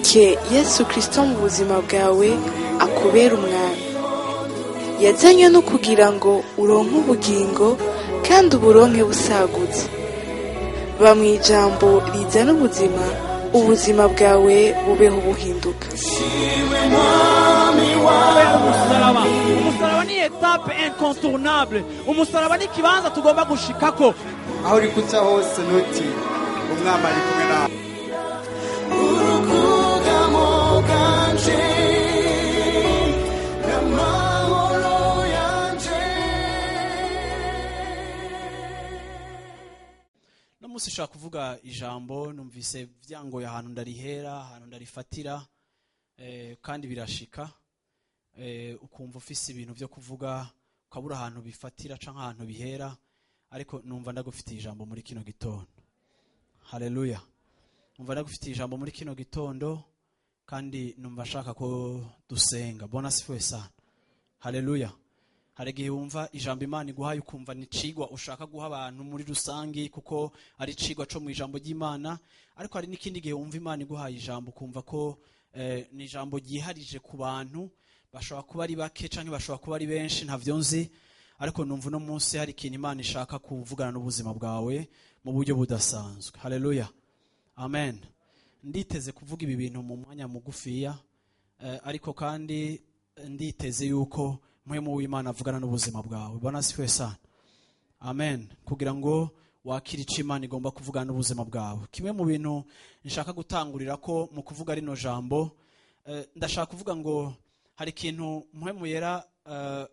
wimike Yesu Kristo mu buzima bwawe akubera umwami. Yazanywe no kugira ngo uronke ubugingo kandi uburonke busagutse. Ba mu ijambo rizana ubuzima, ubuzima bwawe bubeho buhinduka. Umusaraba ni etape incontournable. Umusaraba ni kibanza tugomba gushikako. Aho uri kuca hose noti umwami ari kumwe nawe. Musi shaka kuvuga ijambo numvise vyango ya ahantu ndarihera, ahantu ndarifatira, kandi birashika, ukumva ufise ibintu byo kuvuga ukabura ahantu bifatira canke ahantu bihera, ariko numva ndagufitiye ijambo muri kino gitondo. Haleluya. Numva ndagufitiye ijambo muri kino gitondo, kandi numva shaka ko dusenga. Bona sifiwe sana. Haleluya. Hari igihe wumva ijambo Imana iguhaye ukumva ni cigwa ushaka guha abantu muri rusangi kuko ari cigwa co mu ijambo ry'Imana, ariko hari n'ikindi gihe wumva Imana iguhaye ijambo kumva ko ni ijambo ryiharije ku bantu, bashobora kuba ari bake canke bashobora kuba ari benshi, ntavyo nzi, ariko numva no munsi hari ikintu Imana ishaka kuvugana n'ubuzima bwawe mu buryo budasanzwe. Haleluya. Amen. Nditeze kuvuga ibi bintu mu mwanya mugufiya, ariko kandi nditeze yuko muhemu w'Imana avugana n'ubuzima bwawe. Bwana sifiwe sana. Amen. Kugira ngo wakire ico Imana igomba kuvugana n'ubuzima bwawe. Kimwe mu bintu nshaka gutangurira ko mu kuvuga rino jambo, ndashaka kuvuga ngo hari ikintu muhemu yera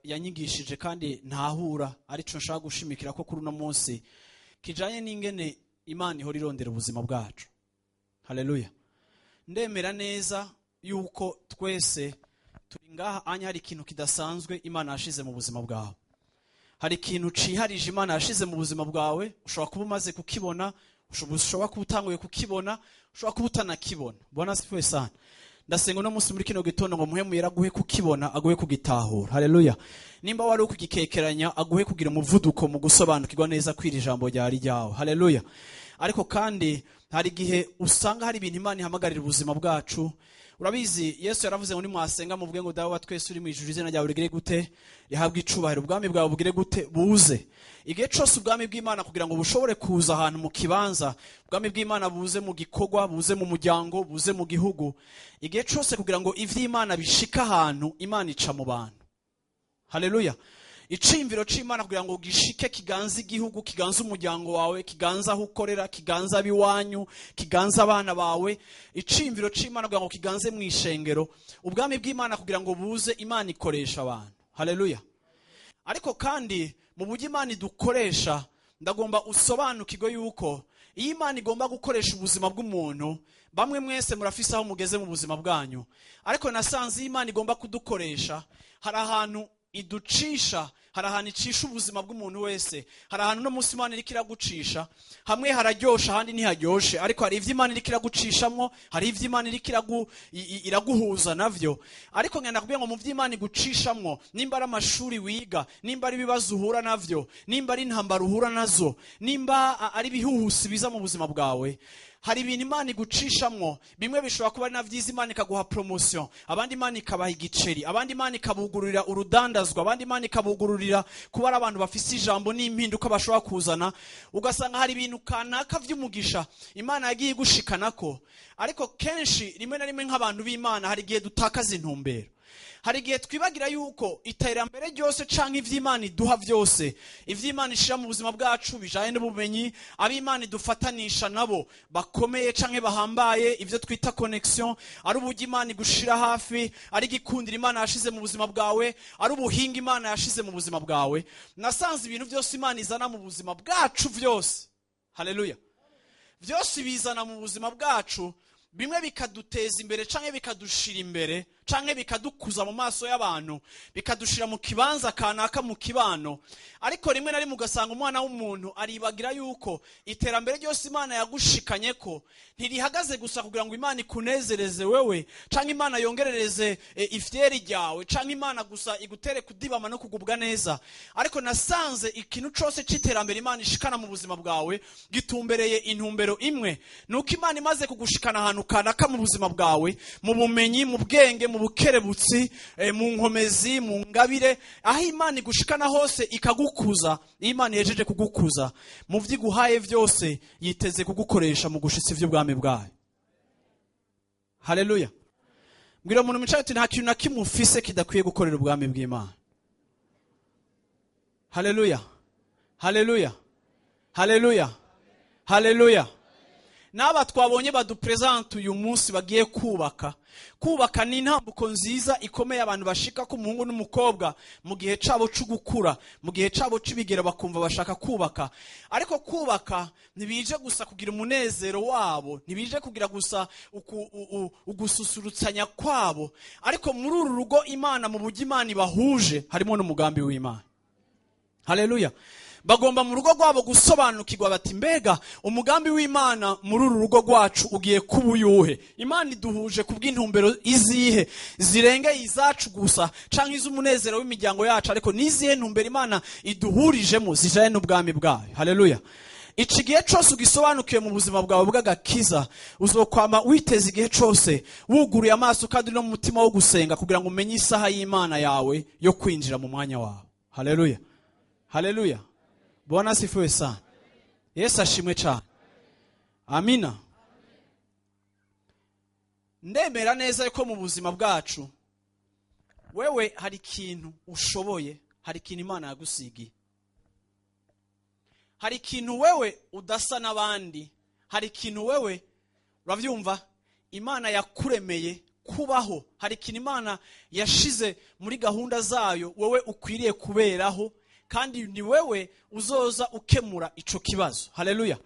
yanyigishije kandi ntahura, arico nshaka gushimikira ko kuri uno munsi kijanye n'ingene Imana ihora irondera ubuzima bwacu. Haleluya. Ndemera neza yuko twese turi ngaha anya hari ikintu kidasanzwe Imana yashize mu buzima bwawe. Hari ikintu ciharije Imana yashize mu buzima bwawe, ushobora kuba umaze kukibona, ushobora kuba utanguye kukibona, ushobora kuba utanakibona. Bwana sifiwe sana. Ndasenga no munsi muri kino gitondo ngo muhemu yera aguhe kukibona, aguhe kugitahura. Haleluya. Nimba wari ukugikekeranya, aguhe kugira umuvuduko mu gusobanukirwa neza kwiri ijambo ryari ryawe. Haleluya. Ariko kandi hari igihe usanga hari ibintu Imana ihamagarira ubuzima bwacu. Urabizi Yesu yaravuze ngo nimwasenga muvuge ngo Dawe wa twese uri mu ijuru, izina ryawe rigire gute, rihabwe icubahiro, ubwami bwawe bugire gute, buze. Igihe cyose ubwami bw'Imana kugira ngo bushobore kuza ahantu mu kibanza, ubwami bw'Imana buze mu gikorwa, buze mu muryango, buze mu gihugu. Igihe cyose kugira ngo ivy'Imana bishika ahantu, Imana ica mu bantu. Haleluya. Icimviro c'Imana kugira ngo gishike kiganza igihugu, kiganza umuryango wawe, kiganza aho ukorera, kiganza abiwanyu, kiganza abana bawe. Icimviro c'Imana kugira ngo kiganze mu ishengero. Ubwami bw'Imana kugira ngo buze, Imana ikoresha abantu. Haleluya. Ariko kandi mu buryo Imana idukoresha, ndagomba usobanukirwe yuko iyo Imana igomba gukoresha ubuzima bw'umuntu, bamwe mwese murafise aho mugeze mu buzima bwanyu, ariko nasanze iyo Imana igomba kudukoresha hari ahantu iducisha, hari ahantu icisha ubuzima bw'umuntu wese. Hari ahantu no munsi Imana iriko iragucisha, hamwe hararyosha ahandi ntiharyoshe, ariko hari ivyo Imana iriko iragucishamwo, hari ivyo Imana iriko iraguhuza navyo. Ariko ngenda kubwira ngo mu vyo Imana igucishamwo, nimba ari amashuri wiga, nimba ari ibibazo uhura navyo, nimba ari intambara uhura nazo, nimba ari ibihuhusi biza mu buzima bwawe, hari ibintu Imana igucishamwo. Bimwe bishobora kuba ari navyiza, Imana ikaguha promotion, abandi Imana ikabaha igiceri, abandi Imana ikabugururira urudandazwa, abandi Imana ikabugururira kuba ari abantu bafise ijambo n'impinduka bashobora kuzana. Ugasanga hari ibintu kanaka vy'umugisha Imana yagiye igushikanako, ariko kenshi rimwe na rimwe nk'abantu b'Imana hari igihe dutakaza intumbero. Hari igihe twibagira yuko iterambere ryose canke ivy'Imana iduha vyose, ivy'Imana ishira mu buzima bwacu bijanye n'ubumenyi, ab'Imana idufatanisha nabo bakomeye canke bahambaye, ivyo twita connection, ari uburyo Imana igushira hafi, ari igikundiro Imana yashize mu buzima bwawe, ari ubuhinga Imana yashize mu buzima bwawe. Nasanze ibintu vyose Imana izana mu buzima bwacu vyose, haleluya, vyose bizana mu buzima bwacu, bimwe bikaduteza imbere canke bikadushira imbere, canke bikadukuza mu maso y'abantu, bikadushira mu kibanza kanaka mu kibano. Ariko rimwe na rimwe ugasanga umwana w'umuntu aribagira yuko iterambere ryose Imana yagushikanyeko ntirihagaze gusa kugira ngo Imana ikunezereze wewe, canke Imana yongerereze ifyeri ryawe, canke Imana gusa igutere kudibama no kugubwa neza. Ariko nasanze ikintu cose c'iterambere Imana ishikana mu buzima bwawe gitumbereye intumbero imwe, nuko Imana imaze kugushikana ahantu kanaka mu buzima bwawe, mu bumenyi, mu bwenge, mu bukerebutsi, mu nkomezi, mu ngabire, aho Imana igushikana hose ikagukuza. Imana yejeje kugukuza mu vyiguhaye vyose, yiteze kugukoresha mu gushitsa ivy'ubwami bwayo. Haleluya. Mbwira umuntu mwicaye ati nta kintu na kimwe ufise kidakwiye gukorera ubwami bw'Imana. Haleluya. Haleluya. Haleluya. Haleluya. N'aba twabonye badupresente uyu munsi bagiye kubaka. Kubaka ni intambuko nziza ikomeye abantu bashika ku muhungu n'umukobwa mu gihe cabo cyo gukura, mu gihe cabo c'ibigero bakumva bashaka kubaka. Ariko kubaka ntibije gusa kugira umunezero wabo, ntibije kugira gusa ugususurutsanya kwabo, ariko muri uru rugo Imana mu buryo Imana ibahuje harimo n'umugambi w'Imana. Haleluya. Bagomba mu rugo rwabo gusobanukirwa bati mbega umugambi w'Imana muri uru rugo rwacu ugiye kuba uyuhe? Imana iduhuje kubw'intumbero izihe zirengeye izacu gusa canke iz'umunezero w'imiryango yacu, ariko nizihe ntumbero Imana iduhurijemo zijaye n'ubwami bwayo. Haleluya. Iki gihe cyose ugisobanukiye mu buzima bwawe bw'agakiza, uzokwama witeza igihe cyose wuguruye amaso kandi no mu mutima wo gusenga kugira ngo umenye isaha y'Imana yawe yo kwinjira mu mwanya wawe. Haleluya. Haleluya. Bwana asifiwe sana. Yesu ashimwe cyane. Amina. Ndemera neza yuko mu buzima bwacu wewe hari ikintu ushoboye, hari ikintu Imana yagusigiye. Hari ikintu wewe udasa n'abandi, hari ikintu wewe uravyumva Imana yakuremeye kubaho, hari ikintu Imana yashize muri gahunda zayo wewe ukwiriye kuberaho, kandi ni wewe uzoza ukemura ico kibazo. Haleluya.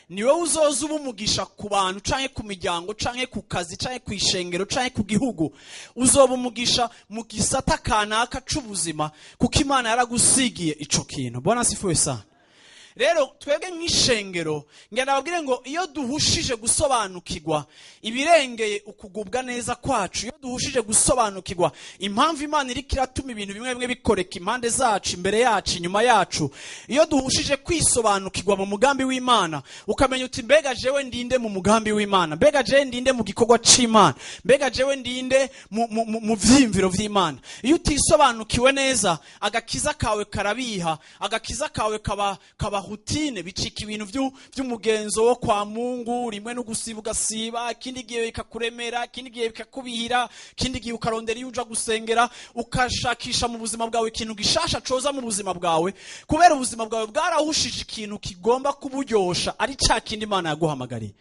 Ni wewe uzoza ubumugisha ku bantu canke ku miryango canke ku kazi canke ku ishengero canke ku gihugu, uzoba umugisha mu gisata kanaka c'ubuzima kuko Imana yaragusigiye ico kintu. Bwana asifiwe sana. Rero twebwe nk'ishengero ngenda babwire ngo iyo duhushije gusobanukirwa ibirengeye ukugubwa neza kwacu, iyo duhushije gusobanukirwa impamvu Imana iri kiratuma ibintu bimwe bimwe bikoreka impande zacu, imbere yacu, inyuma yacu, iyo duhushije kwisobanukirwa mu mugambi w'Imana, ukamenya uti mbega jewe ndinde mu mugambi w'Imana, mbega jewe ndinde mu gikorwa c'Imana, mbega jewe ndinde mu vyimviro vy'Imana. Iyo utisobanukiwe neza, agakiza kawe karabiha, agakiza kawe kaba hutine, bicika ibintu vy'umugenzo wo kwa Mungu, rimwe no gusiba ugasiba, ikindi gihe bikakuremera, ikindi gihe bikakubihira, ikindi gihe ukarondera iyo uja gusengera, ukashakisha mu buzima bwawe ikintu gishasha coza mu buzima bwawe, kubera ubuzima bwawe bwarahushije ikintu kigomba kuburyosha, ari ca kindi Imana yaguhamagariye.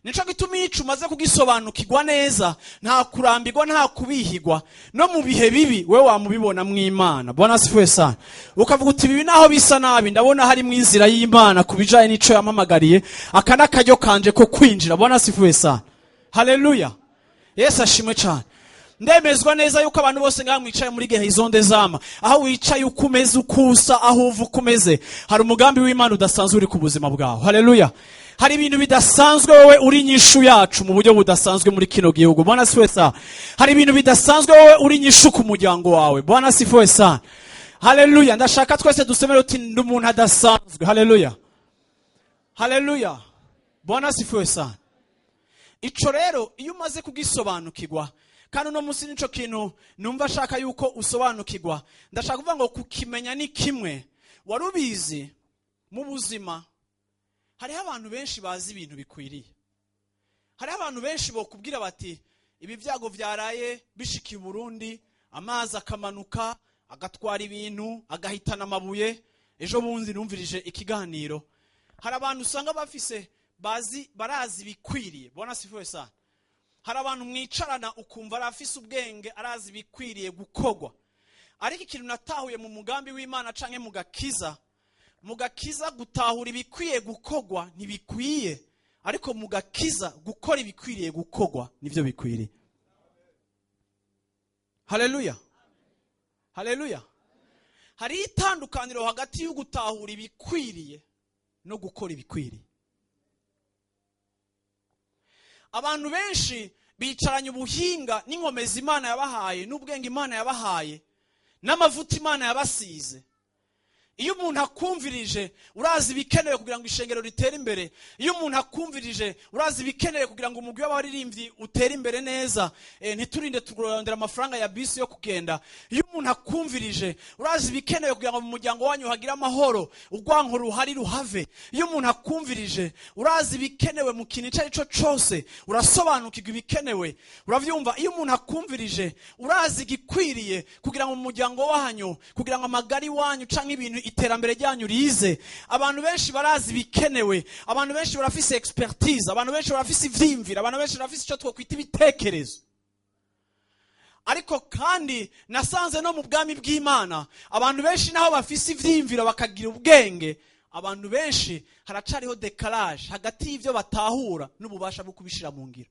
Nico gituma iyo umaze kugisobanukirwa neza, nta kurambirwa, nta kubihigwa, no mu bihe bibi we wamubibona mu Imana. Bwana asifiwe sana. Ukavuga uti bibi naho bisa nabi, ndabona hari mu inzira y'Imana kubijaye nico yamamagariye, akana karyo kanje ko kwinjira. Bwana asifiwe sana. Haleluya. Yesu ashimwe cyane. Ndemezwa neza yuko abantu bose ngaha mwicaye muri gehe izonde zama, aho wicaye ukumeze ukusa, aho uva ukumeze, hari umugambi w'Imana udasanzwe uri ku buzima bwawe. Haleluya. Hari ibintu bidasanzwe wowe uri nyishu yacu mu buryo budasanzwe muri kino gihugu. Bwana asifiwe sana. Hari ibintu bidasanzwe wowe uri nyishu ku muryango wawe. Bwana asifiwe sana. Haleluya. Ndashaka twese dusomere uti ndi umuntu adasanzwe. Haleluya. Haleluya. Bwana asifiwe sana. Ico rero iyo umaze kugisobanukirwa, kandi no musi nico kintu numva shaka yuko usobanukirwa, ndashaka kuvuga ngo kukimenya ni kimwe. Warubizi mu buzima hari abantu benshi bazi ibintu bikwiriye. Hari abantu benshi bokubwira bati ibi vyago vyaraye bishikiye Burundi, amazi akamanuka agatwara ibintu agahitana amabuye. Ejo bunzi numvirije ikiganiro, hari abantu usanga bafise barazi bikwiriye. Bwana asifiwe sana. Hari abantu mwicarana ukumva arafise ubwenge, arazi bikwiriye gukogwa, ariko ikintu natahuye mu mugambi w'Imana canke mu gakiza gutahura ibikwiye gukogwa ntibikwiye, ariko mu gakiza gukora ibikwiriye gukogwa nivyo bikwiriye. haleluya, haleluya. Hari itandukaniro hagati yo gutahura ibikwiriye no gukora ibikwiriye. Abantu benshi bicaranye ubuhinga n'inkomezi Imana yabahaye n'ubwenge Imana yabahaye n'amavuta Imana yabasize. Iyo umuntu akumvirije urazi ibikenewe kugira ngo ishengero ritere imbere. Iyo umuntu akumvirije urazi ibikenewe kugira ngo umugwi w'abaririmbyi utere imbere neza, ntiturinde turondera amafaranga ya bisi yo kugenda. Iyo umuntu akumvirije urazi ibikenewe kugira ngo mu muryango wanyu hagire amahoro, urwanko ruhari ruhave. Iyo umuntu akumvirije urazi ibikenewe mu kintu icyo ari cyo cyose, urasobanukirwa ibikenewe, uravyumva. Iyo umuntu akumvirije urazi igikwiriye kugira ngo mu muryango wanyu, kugira ngo amagari wanyu canke ibintu iterambere ryanyu rize. Abantu benshi barazi bikenewe, abantu benshi barafise expertise, abantu benshi barafise ivyimvira, abantu benshi barafise icyo twokwita ibitekerezo. Ariko kandi nasanze no mu bwami bw'Imana abantu benshi naho bafise ivyimvira bakagira ubwenge, abantu benshi haracariho decalage hagati y'ivyo batahura n'ububasha bwo kubishira mu ngiro.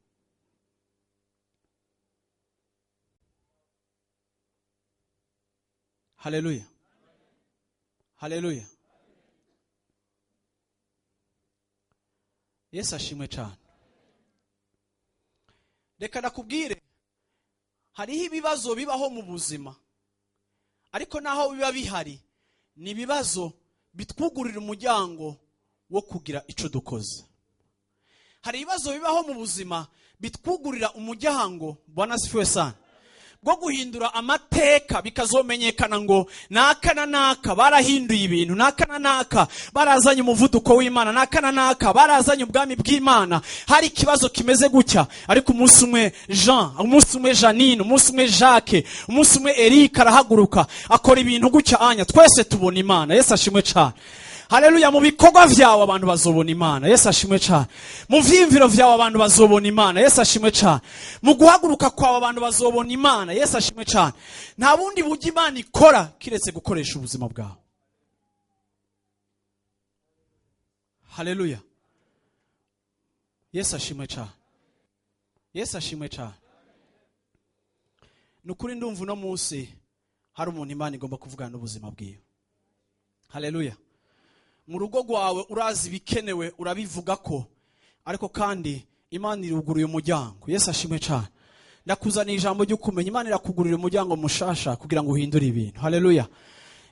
Haleluya, haleluya. Yesu ashimwe cyane. Reka nakubwire, hariho ibibazo bibaho mu buzima, ariko naho biba bihari ni ibibazo bitwugurira umuryango wo kugira ico dukoze. Hari ibibazo bibaho mu buzima bitwugurira umuryango, Bwana asifiwe sana, bwo guhindura amateka bikazomenyekana ngo naka na naka barahinduye ibintu, naka na naka barazanye umuvuduko w'Imana, naka na naka barazanye ubwami bw'Imana. Hari ikibazo kimeze gutya, ariko umunsi umwe Jean, umunsi umwe Janine, umunsi umwe Jacques, umunsi umwe Eric arahaguruka akora ibintu gutya anya, twese tubona Imana. Yesu ashimwe cyane. Haleluya. Mu bikorwa vyawe abantu bazobona Imana. Yesu ashimwe cyane. Mu vyimviro vyawe abantu bazobona Imana. Yesu ashimwe cyane. Mu guhaguruka kwawe abantu bazobona Imana. Yesu ashimwe cyane. Nta bundi buryo Imana ikora kiretse gukoresha ubuzima bwawe. Haleluya. Yesu ashimwe cyane. Yesu ashimwe cyane. Nukuri ndumva no munsi hari umuntu Imana igomba kuvugana n'ubuzima bwiwe. Haleluya. Mu rugo rwawe urazi bikenewe urabivuga ko, ariko kandi Imana iruguruye umuryango. Yesu ashimwe cyane. Ndakuzaniye ijambo ryo kumenya Imana irakugurira umuryango mushasha kugira ngo uhindure ibintu. Haleluya.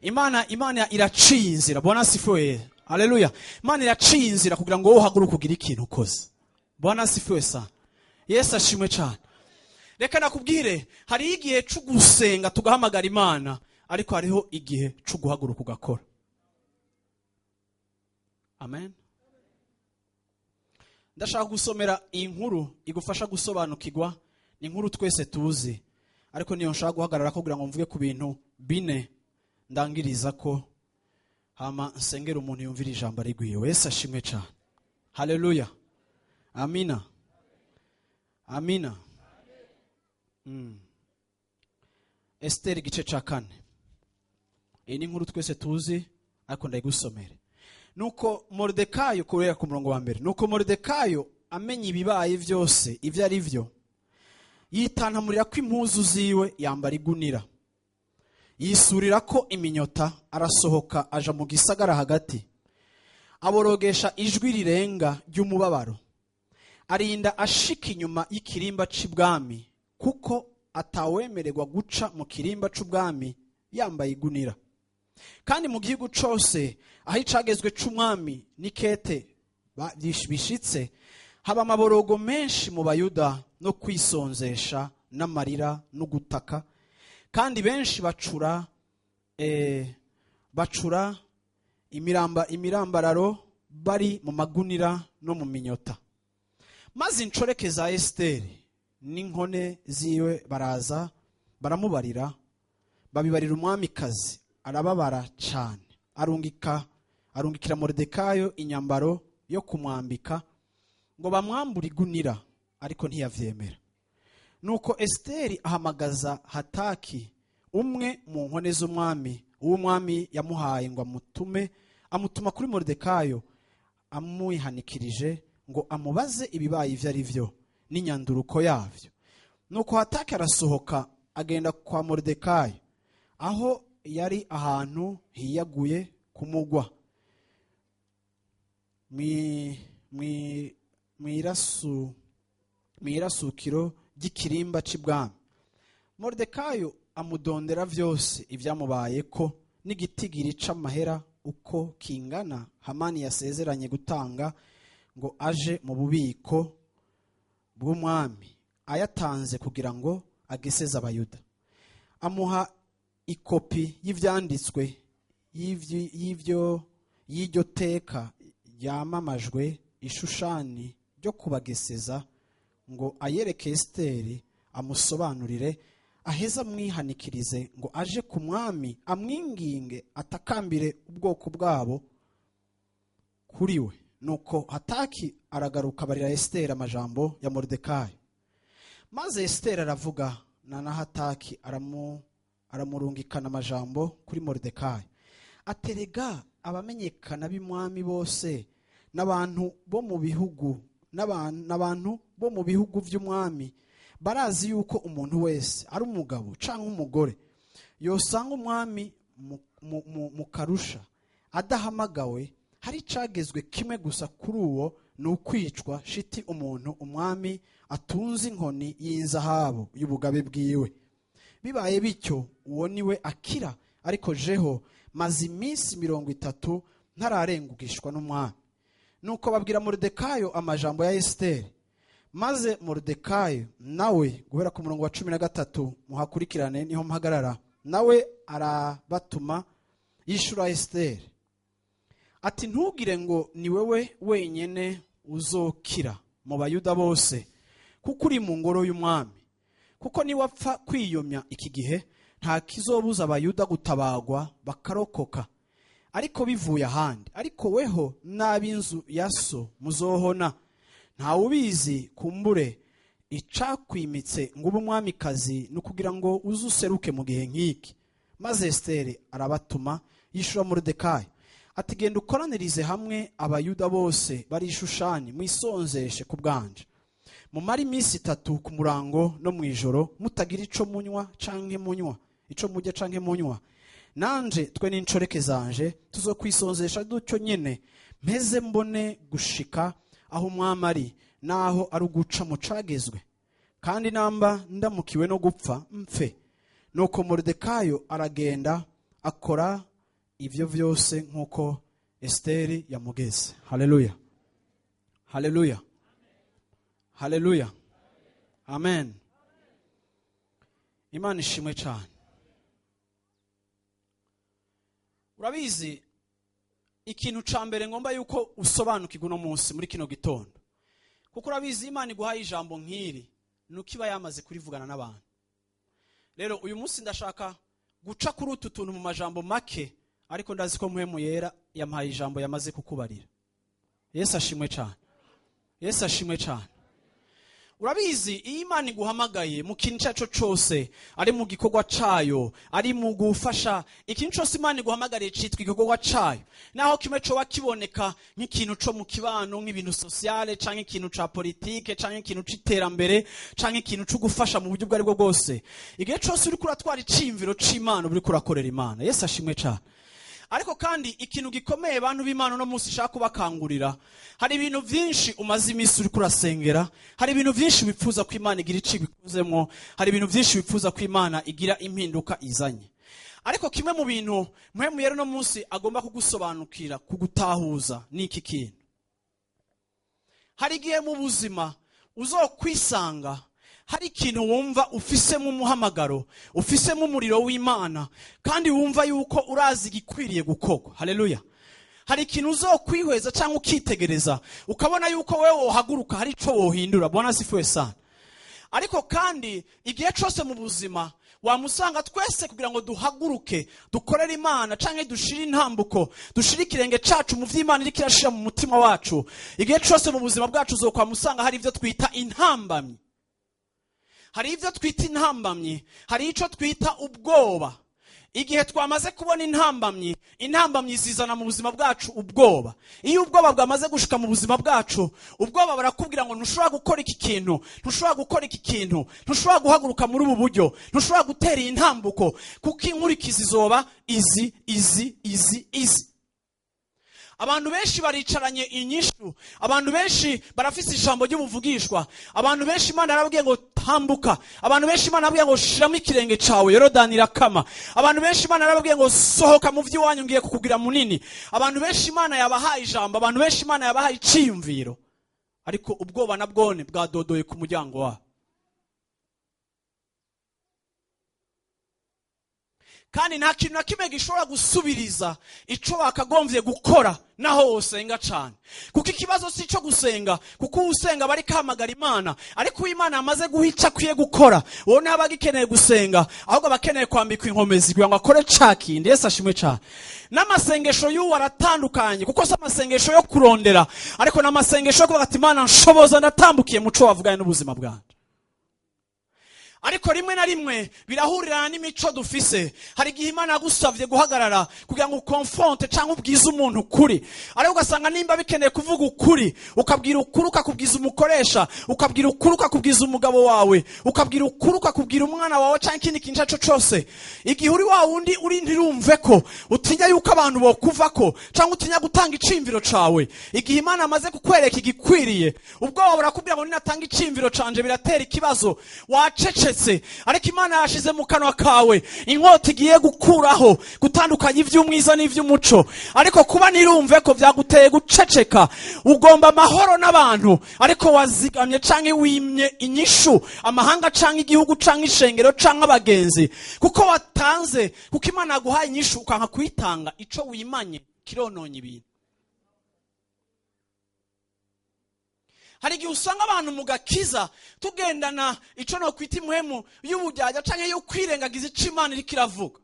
Imana iraciye inzira. Bwana asifiwe. Haleluya. Imana iraciye inzira kugira ngo wowe uhaguruke ugire ikintu ukoze. Bwana asifiwe sana. Yesu ashimwe cyane. Reka nakubwire, hari igihe cyo gusenga tugahamagara Imana, ariko hariho igihe cyo guhaguruka ugakora. Amen. Ndashaka gusomera inkuru igufasha gusobanukirwa. Ni inkuru twese tuzi, ariko niyo nshaka guhagarara kugira ngo mvuge ku bintu bine ndangiriza ko hama nsengera umuntu yumvira ijambo rigwiye. Yesu ashimwe cyane. Haleluya. Amina. Amina. Esther igice ca 4. Iyi ni inkuru twese tuzi, ariko ndayigusomere. Nuko Moridekayo, kubera ku murongo wa mbere, nuko Moridekayo amenye ibibaye byose ivyo ari byo, yitantamurira ko impuzu ziwe yambara igunira, yisurira ko iminyota, arasohoka aja mu gisagara hagati, aborogesha ijwi rirenga ry'umubabaro, arinda ashika inyuma y'ikirimba c'ibwami, kuko atawemererwa guca mu kirimba c'ubwami yambaye igunira. Kandi mu gihugu cose aho icagezwe c'umwami n'ikete bishitse, haba amaborogo menshi mu Bayuda no kwisonzesha n'amarira no gutaka, kandi benshi bacura imirambararo bari mu magunira no mu minyota. Maze incoreke za Esteri n'inkone ziwe baraza baramubarira, babibarira umwamikazi, arababara cyane, arungikira Moridekayo inyambaro yo kumwambika ngo bamwambure igunira, ariko ntiyavyemera. Nuko Esteri ahamagaza Hataki, umwe mu nkone z'umwami, uw'umwami yamuhaye ngo amutuma kuri Moridekayo, amuhanikirije ngo amubaze ibibaye ivyo ari vyo n'inyanduruko yavyo. Nuko Hataki arasohoka agenda kwa Moridekayo aho yari ahantu hiyaguye kumugwa mwirasukiro ry'ikirimba c'ibwami. Moridekayo amudondera vyose ivyamubaye ko n'igitigiri c'amahera uko kingana Hamani yasezeranye gutanga ngo aje mu bubiko bw'umwami, ayatanze kugira ngo ageseze abayuda. Amuha ikopi y'ivyanditswe y'iryo teka ryamamajwe ishushani ryo kubageseza ngo ayereke Esiteri amusobanurire, aheza amwihanikirize ngo aje ku mwami amwinginge atakambire ubwoko bwabo kuri we. Nuko Hataki aragaruka barira Esiteri amajambo ya Moridekayo. Maze Esiteri aravuga na Hataki aramurungikana amajambo kuri Moridekayo. Aterega abamenyekana b'imwami bose n'abantu bo mu bihugu vy'umwami barazi yuko umuntu wese ari umugabo canke umugore yosanga umwami mu karusha adahamagawe, hari cagezwe kimwe gusa kuri uwo ni ukwicwa shiti umuntu umwami atunze inkoni y'inzahabu y'ubugabe bwiwe. Bibaye bityo uwo niwe akira, ariko jeho maze iminsi 30 ntararengugishwa n'umwami. Nuko babwira Moridekayo amajambo ya Esiteri. Maze Moridekayo nawe guhera ku murongo wa 13 muhakurikirane niho mpagarara, nawe arabatuma yishura Esiteri ati ntugire ngo ni wewe wenyene uzokira mu bayuda bose, kuko uri mu ngoro y'umwami. Kuko ni wapfa kwiyomya iki gihe nta kizobuza abayuda gutabagwa bakarokoka, ariko bivuye ahandi. Ariko weho n'ab'inzu ya so muzohona. Nta ubizi kumbure icakwimitse ngo ube umwamikazi nukugira ngo uzuseruke mu gihe nk'iki. Maze Esiteri arabatuma yishura Moridekayo ati genda ukoranirize hamwe abayuda bose bari Ishushani mwisonzeshe ku bwanje. Mumara iminsi 3 ku murango no mwijoro mutagira ico munywa canke munywa, ico mujya canke munywa. Nanje twe n'incoreke zanje tuzokwisonzesha dutyo nyene, mpeze mbone gushika aho umwami ari, naho ari uguca mu cagezwe, kandi namba ndamukiwe no gupfa mpfe. Nuko Moridekayo aragenda akora ivyo vyose nkuko Esiteri yamugeze. Haleluya, haleluya, haleluya, amen. Imana ishimwe cyane. Urabizi ikintu ca mbere ngomba yuko usobanukirwa no munsi muri kino gitondo, kuko urabizi Imana iguhaye ijambo nk'iri nukiba yamaze kurivugana n'abantu. Rero uyu munsi ndashaka guca kuri utu tuntu mu majambo make, ariko ndazi ko muhemu yera yampaye ijambo yamaze kukubarira. Yesu ashimwe cyane, Yesu ashimwe cyane. Urabizi iyi Imana iguhamagaye mu kintu cyaco cyose, ari mu gikorwa cayo, ari mu gufasha ikintu cyose Imana iguhamagariye citwa igikorwa cayo. Naho kimwe cyo wakiboneka nk'ikintu cyo mu kibano, nk'ibintu sociale canke ikintu ca politique canke ikintu c'iterambere canke ikintu cyo gufasha mu buryo bwari bwo bwose, igihe cyose uri kuratwara icimviro c'Imana uri kurakorera Imana. Yesu ashimwe cyane. Ariko kandi ikintu gikomeye abantu b'Imana no munsi shaka kubakangurira, hari ibintu byinshi umaze iminsi uri kurasengera, hari ibintu byinshi bipfuza ko Imana igira ici bikozemo, hari ibintu byinshi bipfuza ko Imana igira impinduka izanye. Ariko kimwe mu bintu muhemu yero no munsi agomba kugusobanukira, kugutahuza n'iki kintu. Hari igihe mu buzima uzokwisanga hari ikintu wumva ufisemo umuhamagaro, ufisemo umuriro w'Imana, kandi wumva yuko urazi igikwiriye gukorwa. Haleluya. Hari ikintu uzokwihweza cyangwa ukitegereza ukabona yuko wewe wohaguruka hari ico wohindura. Bwana sifiwe sana. Ariko kandi igihe cyose mu buzima wamusanga twese kugira ngo duhaguruke dukorere Imana canke dushire intambuko, dushire ikirenge cacu mu vy'Imana iri kirashira mu mutima wacu, igihe cyose mu buzima bwacu uzokwa musanga hari ivyo twita intambamyi. Hari ivyo twita intambamyi, hari ico twita ubwoba. igihe twamaze kubona intambamyi zizana mu buzima bwacu ubwoba. Iyo ubwoba bwamaze gushika mu buzima bwacu, ubwoba barakubwira ngo ntushobora gukora iki kintu, ntushobora gukora iki kintu, ntushobora guhaguruka muri ubu buryo, ntushobora gutera iyi ntambuko, kuko inkurikizi zoba izi. Abantu benshi baricaranye inyishu, abantu benshi barafise ijambo ry'ubuvugishwa, abantu benshi Imana yarabwiye ngo tambuka, abantu benshi Imana yarabwiye ngo shiramo ikirenge cawe Yorodani irakama, abantu benshi Imana yarabwiye ngo sohoka mu vy'iwanyu ngiye kukugira munini, abantu benshi Imana yabahaye ijambo, abantu benshi Imana yabahaye iciyumviro, ariko ubwoba nabwone bwadodoye ku muryango wabo. Kandi nta kintu na kimwe gishobora gusubiriza ico wakagombye gukora naho usenga cyane, kuko ikibazo si cyo gusenga, kuko usenga bari kamagara Imana, ariko Imana yamaze guhica akwiye gukora, wowe ntaba gikeneye gusenga, ahubwo abakeneye kwambikwa inkomezi kugira ngo akore cakindi. Yesu ashimwe cyane. N'amasengesho y'uwo aratandukanye, kuko si amasengesho yo kurondera, ariko n'amasengesho yo kuvuga ati Imana nshoboza ndatambukiye muco wavuganye n'ubuzima bwanjye. Ariko rimwe na rimwe birahurirana n'imico dufise. Hari igihe Imana yagusavye guhagarara kugira ngo ukonfronte canke ubwize umuntu ukuri, ariko ugasanga nimba bikeneye kuvuga ukuri, ukabwira ukuri ukakubwiza umukoresha, ukabwira ukuri ukakubwiza umugabo wawe, ukabwira ukuri ukakubwira umwana wawe canke ikindi kintu cyaco cose, igihe uri wa wundi uri ntirumve ko utinya yuko abantu bokuvako canke utinya gutanga icimviro cawe, igihe Imana amaze kukwereka igikwiriye, ubwoba burakubwira ngo ninatanga icimviro canje biratera ikibazo, wacece. Ariko Imana yashize mu kanwa kawe inkota igiye gukuraho gutandukanya ivy'umwiza n'ivy'umuco, ariko kuba nirumve ko vyaguteye guceceka. Ugomba amahoro n'abantu, ariko wazigamye canke wimye inyishu amahanga canke igihugu canke ishengero canke abagenzi, kuko watanze, kuko Imana yaguhaye inyishu ukanka kuyitanga, ico wimanye kirononye ibintu. Hari igihe usanga abantu mu gakiza tugendana ico no kwita impwemu y'ubujyaja canke yo kwirengagiza ico Imana iriko iravuga.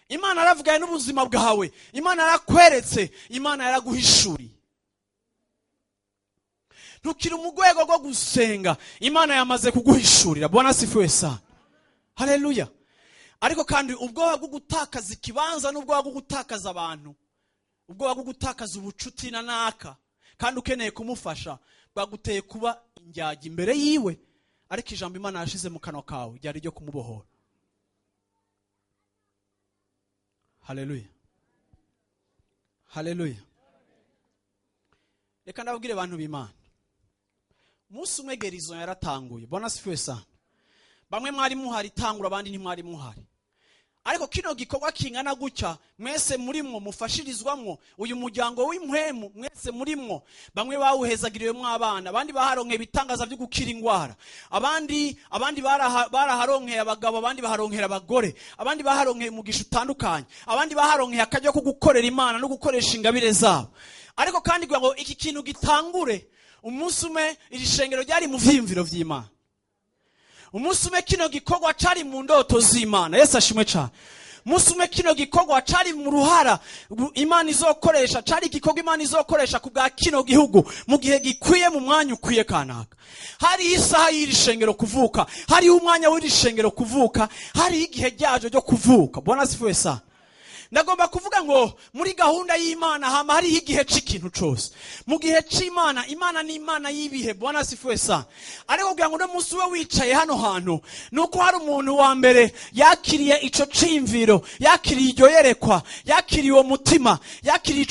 Imana yaravuganye n'ubuzima bwawe, Imana yarakweretse, Imana yaraguhishuriye. Ntukiri mu rwego rwo gusenga, Imana yamaze kuguhishurira. Bwana asifiwe sana. Haleluya. Ariko kandi ubwoba bwo gutakaza ikibanza n'ubwoba bwo gutakaza abantu, ubwoba bwo gutakaza ubucuti na naka, kandi ukeneye kumufasha, baguteye kuba injyaji imbere yiwe, ariko ijambo Imana yashize mu kanwa kawe ryari ryo kumubohora. Haleluya. Haleluya. Reka ndabwire abantu b'Imana, umunsi umwe gerizo yaratanguye. Bwana asifiwe sana. Bamwe mwari muhari tangura, abandi ntimwari muhari, ariko kino gikorwa kingana gutya mwese murimwo mufashirizwamwo, uyu muryango w'impwemu mwese murimwo, bamwe bawuhezagiriwemwo abana, abandi baharonkeye ibitangaza byo gukira ingwara, abandi baraharonkeye abagabo, abandi baharonkera abagore, abandi baharonkeye umugisha utandukanye, abandi baharonkeye akaryo ko gukorera Imana no gukoresha ingabire zabo. Ariko kandi kugira ngo iki kintu gitangure, umunsi umwe iri shengero ryari mu vyiyumviro vy'Imana. Umunsi umwe kino gikorwa cari mu ndoto z'Imana. Yesu ashimwe cyane. Umunsi umwe kino gikorwa cari mu ruhara Imana izokoresha, cari igikorwa Imana izokoresha ku bwa kino gihugu mu gihe gikwiye, mu mwanya ukwiye kanaka. Hari isaha y'iri shengero kuvuka, hari umwanya w'iri shengero kuvuka, hari igihe ryaje ryo kuvuka. Bwana asifiwe sana. Ndagomba kuvuga ngo muri gahunda y'Imana hama hari igihe c'ikintu cose. Mu gihe c'Imana, Imana ni Imana y'ibihe. Bwana asifiwe sana. Ariko kugira ngo no munsi we wicaye hano hantu, nuko hari umuntu wa mbere yakiriye ico cimviro, yakiriye iryo yerekwa, yakiriye uwo mutima, yakiriye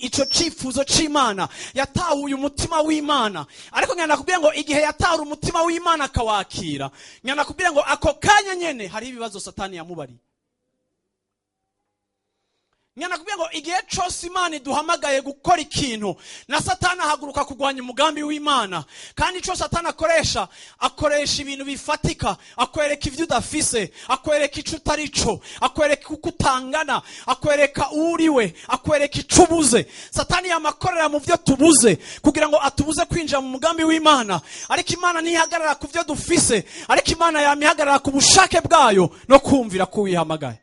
ico cifuzo c'Imana, yatahuye umutima w'Imana. Ariko ngenda kubwira ngo igihe yatahura umutima w'Imana akawakira, ngenda kubwira ngo ako kanya nyene hari ibibazo Satani yamubari. Nyana kubwira ngo igihe cyose Imana iduhamagaye gukora ikintu, na Satani ahaguruka kugwanya umugambi w'Imana. Kandi cyo Satani akoresha ibintu bifatika, akwereka ivyo udafise, akwereka ico utarico, akwereka uko utangana, akwereka uriwe, akwereka ico ubuze. Satani yamakorera mu vyo tubuze kugira ngo atubuze kwinjira mu mugambi w'Imana. Ariko Imana ntihagarara ku vyo dufise, ariko Imana yamihagarara ku bushake bwayo no kumvira ko wihamagaye.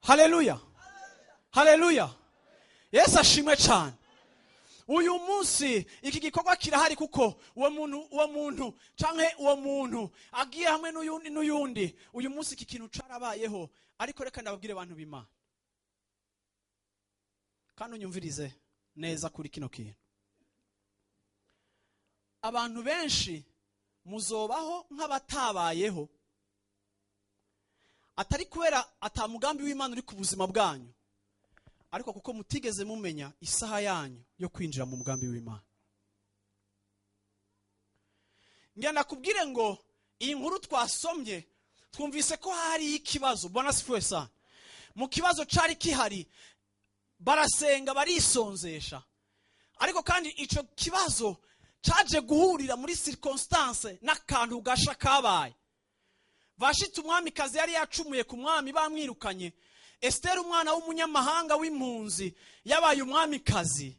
Haleluya. Haleluya. Yesu ashimwe cyane. uyu munsi iki gikorwa kirahari kuko uwo muntu canke uwo muntu agiye hamwe n'uyundi uyu munsi iki kintu carabayeho. Ariko reka ndababwire abantu b'Imana kandi unyumvirize neza kuri kino kintu. Abantu benshi muzobaho nk'abatabayeho, atari kubera atamugambi w'Imana uri ku buzima bwanyu, ariko kuko mutigeze mumenya isaha yanyu yo kwinjira mu mugambi w'Imana. Ngenda kubwire ngo iyi nkuru twasomye twumvise ko hari ikibazo. Bwana sifiwe sana. Mu kibazo cari kihari, barasenga barisonzesha, ariko kandi ico kibazo caje guhurira muri circonstance n'akantu gasha kabaye. Vashiti umwamikazi yari yacumuye ku mwami, bamwirukanye. Esteri umwana w'umunyamahanga w'impunzi yabaye umwamikazi.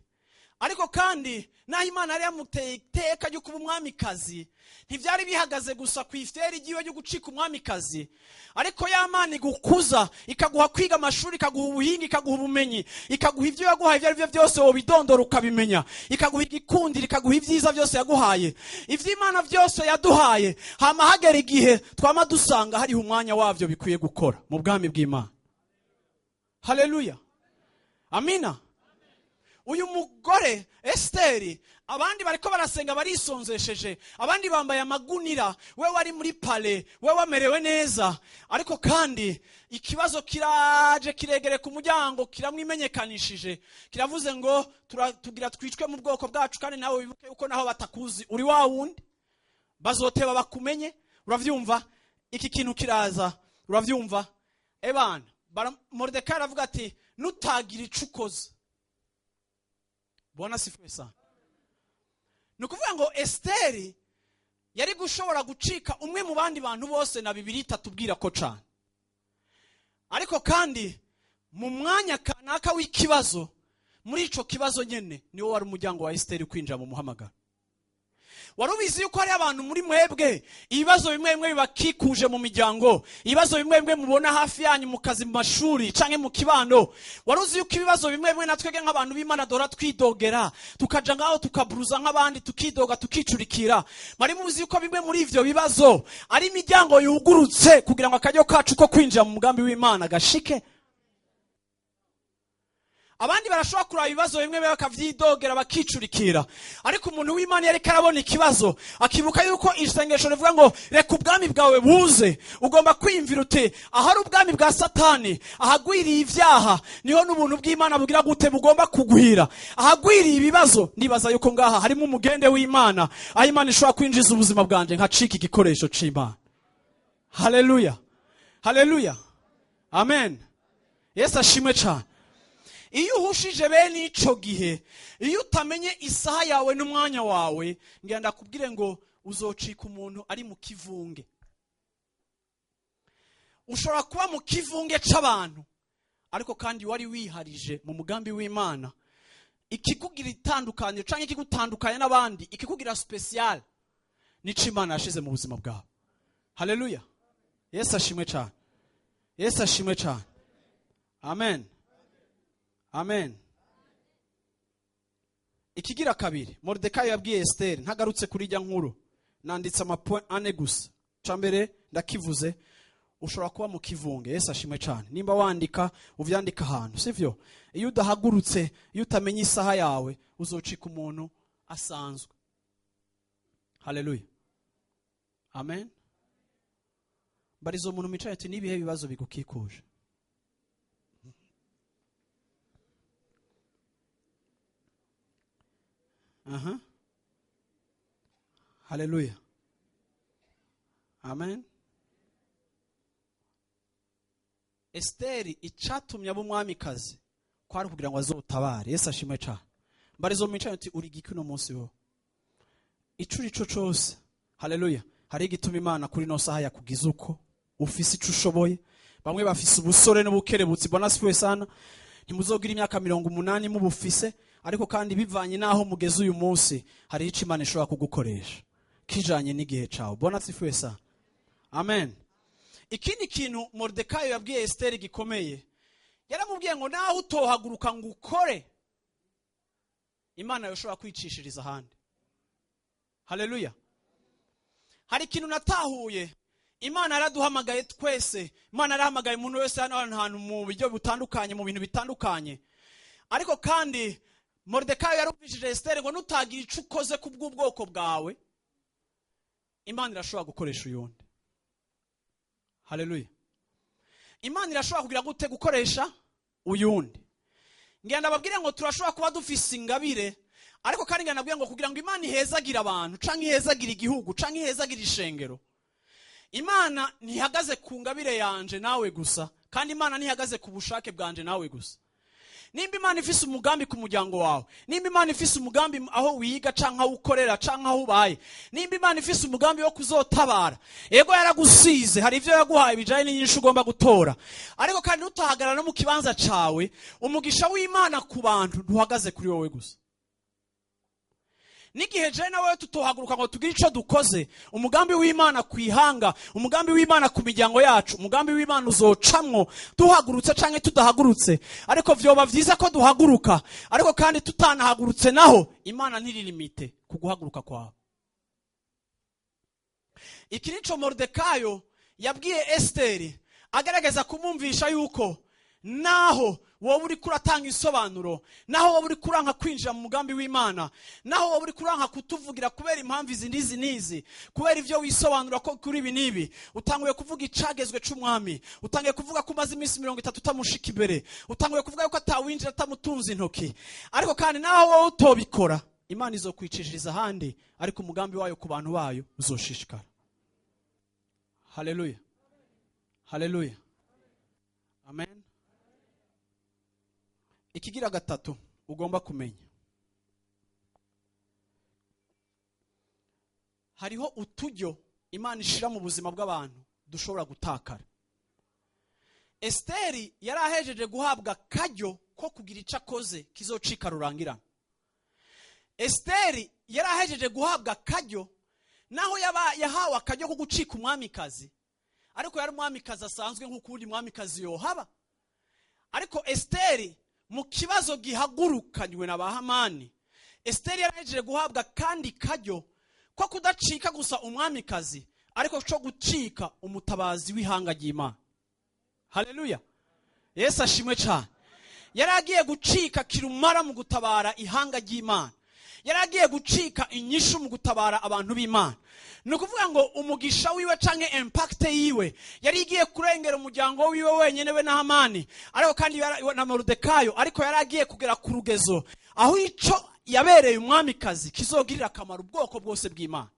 Ariko kandi naho Imana yari yamuteye iteka ryo kuba umwamikazi, ntivyari bihagaze gusa ku Esteri igiwe ryo gucika umwamikazi, ariko ya Mana igukuza, ikaguha kwiga amashuri, ikaguha ubuhinga, ikaguha ubumenyi, ikaguha ivyo yaguhaye ivyo arivyo byose wobidondora ukabimenya, ikaguha igikundiro, ikaguha ivyiza byose yaguhaye. Ivyo Imana byose yaduhaye, hama hagera igihe twama dusanga hariho umwanya wavyo bikwiye gukora mu bwami bw'Imana. Haleluya. Amina. Uyu mugore Esteri, abandi bariko barasenga barisonzesheje, abandi bambaye amagunira, we wari muri pale, we wamerewe neza. Ariko kandi ikibazo kiraje kiregere ku muryango, kiramwimenyekanishije, kiravuze ngo tugira twicwe mu bwoko bwacu, kandi nawe wibuke uko naho batakuzi uri wa wundi, bazoteba bakumenye. Uravyumva? Iki kintu kiraza, uravyumva? Ebana Mordekai aravuga ati nutagira icukoza. Bwana sifiwe sana. Nukuvuga ngo Esteri yari gushobora gucika umwe mu bandi bantu bose na Bibiliya itatubwira ko cane. Ariko kandi mu mwanya kanaka w'ikibazo, muri ico kibazo nyene niwo wari umuryango wa Esteri kwinjira mu muhamagaro. Warubizi yuko hari abantu muri mwebwe ibibazo bimwe bimwe bibakikuje mu miryango, ibibazo bimwe bimwe mubona hafi yanyu mu kazi, mu mashuri canke mu kibano. Waruzi yuko ibibazo bimwe bimwe natwege nk'abantu b'Imana dora twidogera, tukaja ngaho tukaburuza nk'abandi, tukidoga tukicurikira. Mari muzi yuko bimwe muri ivyo bibazo ari imiryango yugurutse kugira ngo akaryo kacu ko kwinjira mu mugambi w'Imana gashike. Abandi barashobora kuraba ibibazo bimwe bakavyidogera bakicurikira, ariko umuntu w'Imana yari karabona ikibazo akibuka yuko isengesho rivuga ngo reka ubwami bwawe buze. Ugomba kwiyumvira uti ahari ubwami bwa Satani, ahagwiriye ivyaha, niho n'ubuntu bw'Imana bugira gute bugomba kugwira. Ahagwiriye ibibazo, ndibaza yuko ngaha harimo umugende w'Imana, aho Imana ishobora kwinjiza ubuzima bwanje nkacika igikoresho c'Imana. Haleluya. Haleluya. Amen. Yesu ashimwe cyane. Iyo uhushije bene ico gihe, iyo utamenye isaha yawe n'umwanya wawe, ngenda kubwire ngo uzocika umuntu ari mu kivunge. Ushobora kuba mu kivunge c'abantu, ariko kandi wari wiharije mu mugambi w'Imana. Ikikugira itandukanye canke ikigutandukanya n'abandi, ikikugira special, nico Imana yashize mu buzima bwawe. Haleluya. Yesu ashimwe cyane. Yesu ashimwe cyane. Amen. Amen. Ikigira kabiri, Mordekai yabwiye Esteri, ntagarutse kuri jya nkuru, nanditse amapoint ane gusa. Cambere ndakivuze, ushobora kuba mu kivunge. Yesu ashimwe cyane. Nimba wandika uvyandika ahantu, sivyo? Iyo udahagurutse, iyo utamenye isaha yawe, uzocika umuntu asanzwe. Haleluya. Amen. Barizo umuntu micaye ati nibihe bibazo bigukikuje. Haleluya. Amen. Esteri icatumye ab'umwamikazi kwari kugira ngo azotabare. Yesu ashimwe cyane. Mbarizo micaye ati uri giki no munsi wo. Icuri ico cose. Haleluya. Hari igituma Imana kuri no saha yakugize uko ufise ico ushoboye. Bamwe bafise ubusore n'ubukerebutsi. Bwana sifiwe sana. Ntimuzogira imyaka 80 mu bufise, ariko kandi bivanye naho mugeze uyu munsi hari ico Imana ishobora kugukoresha kijanye n'igihe cawe. Bwana sifiwe sana. Amen. Ikindi kintu Mordekai yabwiye Esteri gikomeye, yaramubwiye ngo naho utohaguruka ngo ukore, imana yoshobora kwicishiriza ahandi. Haleluya. Hari ikintu natahuye, imana yaraduhamagaye twese, imana yarahamagaye umuntu wese hano hantu mu buryo butandukanye, mu bintu bitandukanye. Ariko kandi Moridekayo yarumvishije Esiteri ngo nutagira ico ukoze ku bw'ubwoko bwawe, imana irashobora gukoresha uyundi. Haleluya. Imana irashobora kugira gute gukoresha uyundi. Ngenda babwire ngo turashobora kuba dufise ingabire, ariko kandi ngenda babwire ngo kugira ngo imana ihezagira abantu, canke ihezagira igihugu, canke ihezagira ishengero, imana ntihagaze ku ngabire yanje nawe gusa, kandi imana ntihagaze ku bushake bwanje nawe gusa. Nimba imana ifise umugambi ku muryango wawe, nimba imana ifise umugambi aho wiga canke aho ukorera canke aho ubaye, nimba imana ifise umugambi wo kuzotabara, ego yaragusize, hari ivyo yaguhaye bijanye n'inyishu ugomba gutora, ariko kandi utahagarara no mu kibanza cawe, umugisha w'imana ku bantu ntuhagaze kuri wowe gusa. N'igihe je nawe tutohaguruka ngo tugire ico dukoze, umugambi w'imana kwihanga, umugambi w'imana ku miryango yacu, umugambi w'imana uzocamwo duhagurutse canke tudahagurutse. Ariko vyoba vyiza ko duhaguruka, ariko kandi tutanahagurutse naho imana ntirilimite ku guhaguruka kwawe. Iki nico Moridekayo yabwiye Esiteri, agerageza kumumvisha yuko naho wowe uri kuratanga isobanuro, naho wowe uri kuranka kwinjira mu mugambi w'imana, naho wowe uri kuranka kutuvugira kubera impamvu izi nizi, kubera ivyo wisobanura ko kuri ibi nibi, utanguye kuvuga icagezwe c'umwami, utanguye kuvuga ko umaze iminsi 30 utamushika imbere, utanguye kuvuga yuko atawinjira atamutunza intoki, ariko kandi naho wowe utobikora, imana izokwicishiriza ahandi, ariko umugambi wayo ku bantu bayo uzoshishikara. Haleluya. Haleluya. Amen. Ikigira gatatu ugomba kumenya, hariho utujyo imana ishira mu buzima bw'abantu dushobora gutakara. Esiteri yarahejeje guhabwa kajyo ko kugira ico akoze kizocika rurangirana. Esiteri yarahejeje guhabwa kajyo, naho yahawe akajyo ko gucika umwamikazi, ariko yari umwamikazi asanzwe nk'ukundi mwamikazi yohaba. Ariko Esiteri mu kibazo gihagurukanywe na Bahamani, Esiteri yarahejeje guhabwa kandi kajyo ko kudacika gusa umwamikazi, ariko cyo gucika umutabazi w'ihanga ry'Imana. Haleluya. Yesu ashimwe cyane. Yaragiye gucika kirumara mu gutabara ihanga ry'Imana, yaragiye gucika inyishu mu gutabara abantu b'Imana. Nukuvuga ngo umugisha wiwe canke impact yiwe yari igiye kurengera umuryango wiwe wenyene we na Hamani, ariko kandi na Moridekayo, ariko yaragiye kugera ku rugezo aho ico yabereye umwamikazi kizogirira akamaro ubwoko bwose bw'Imana.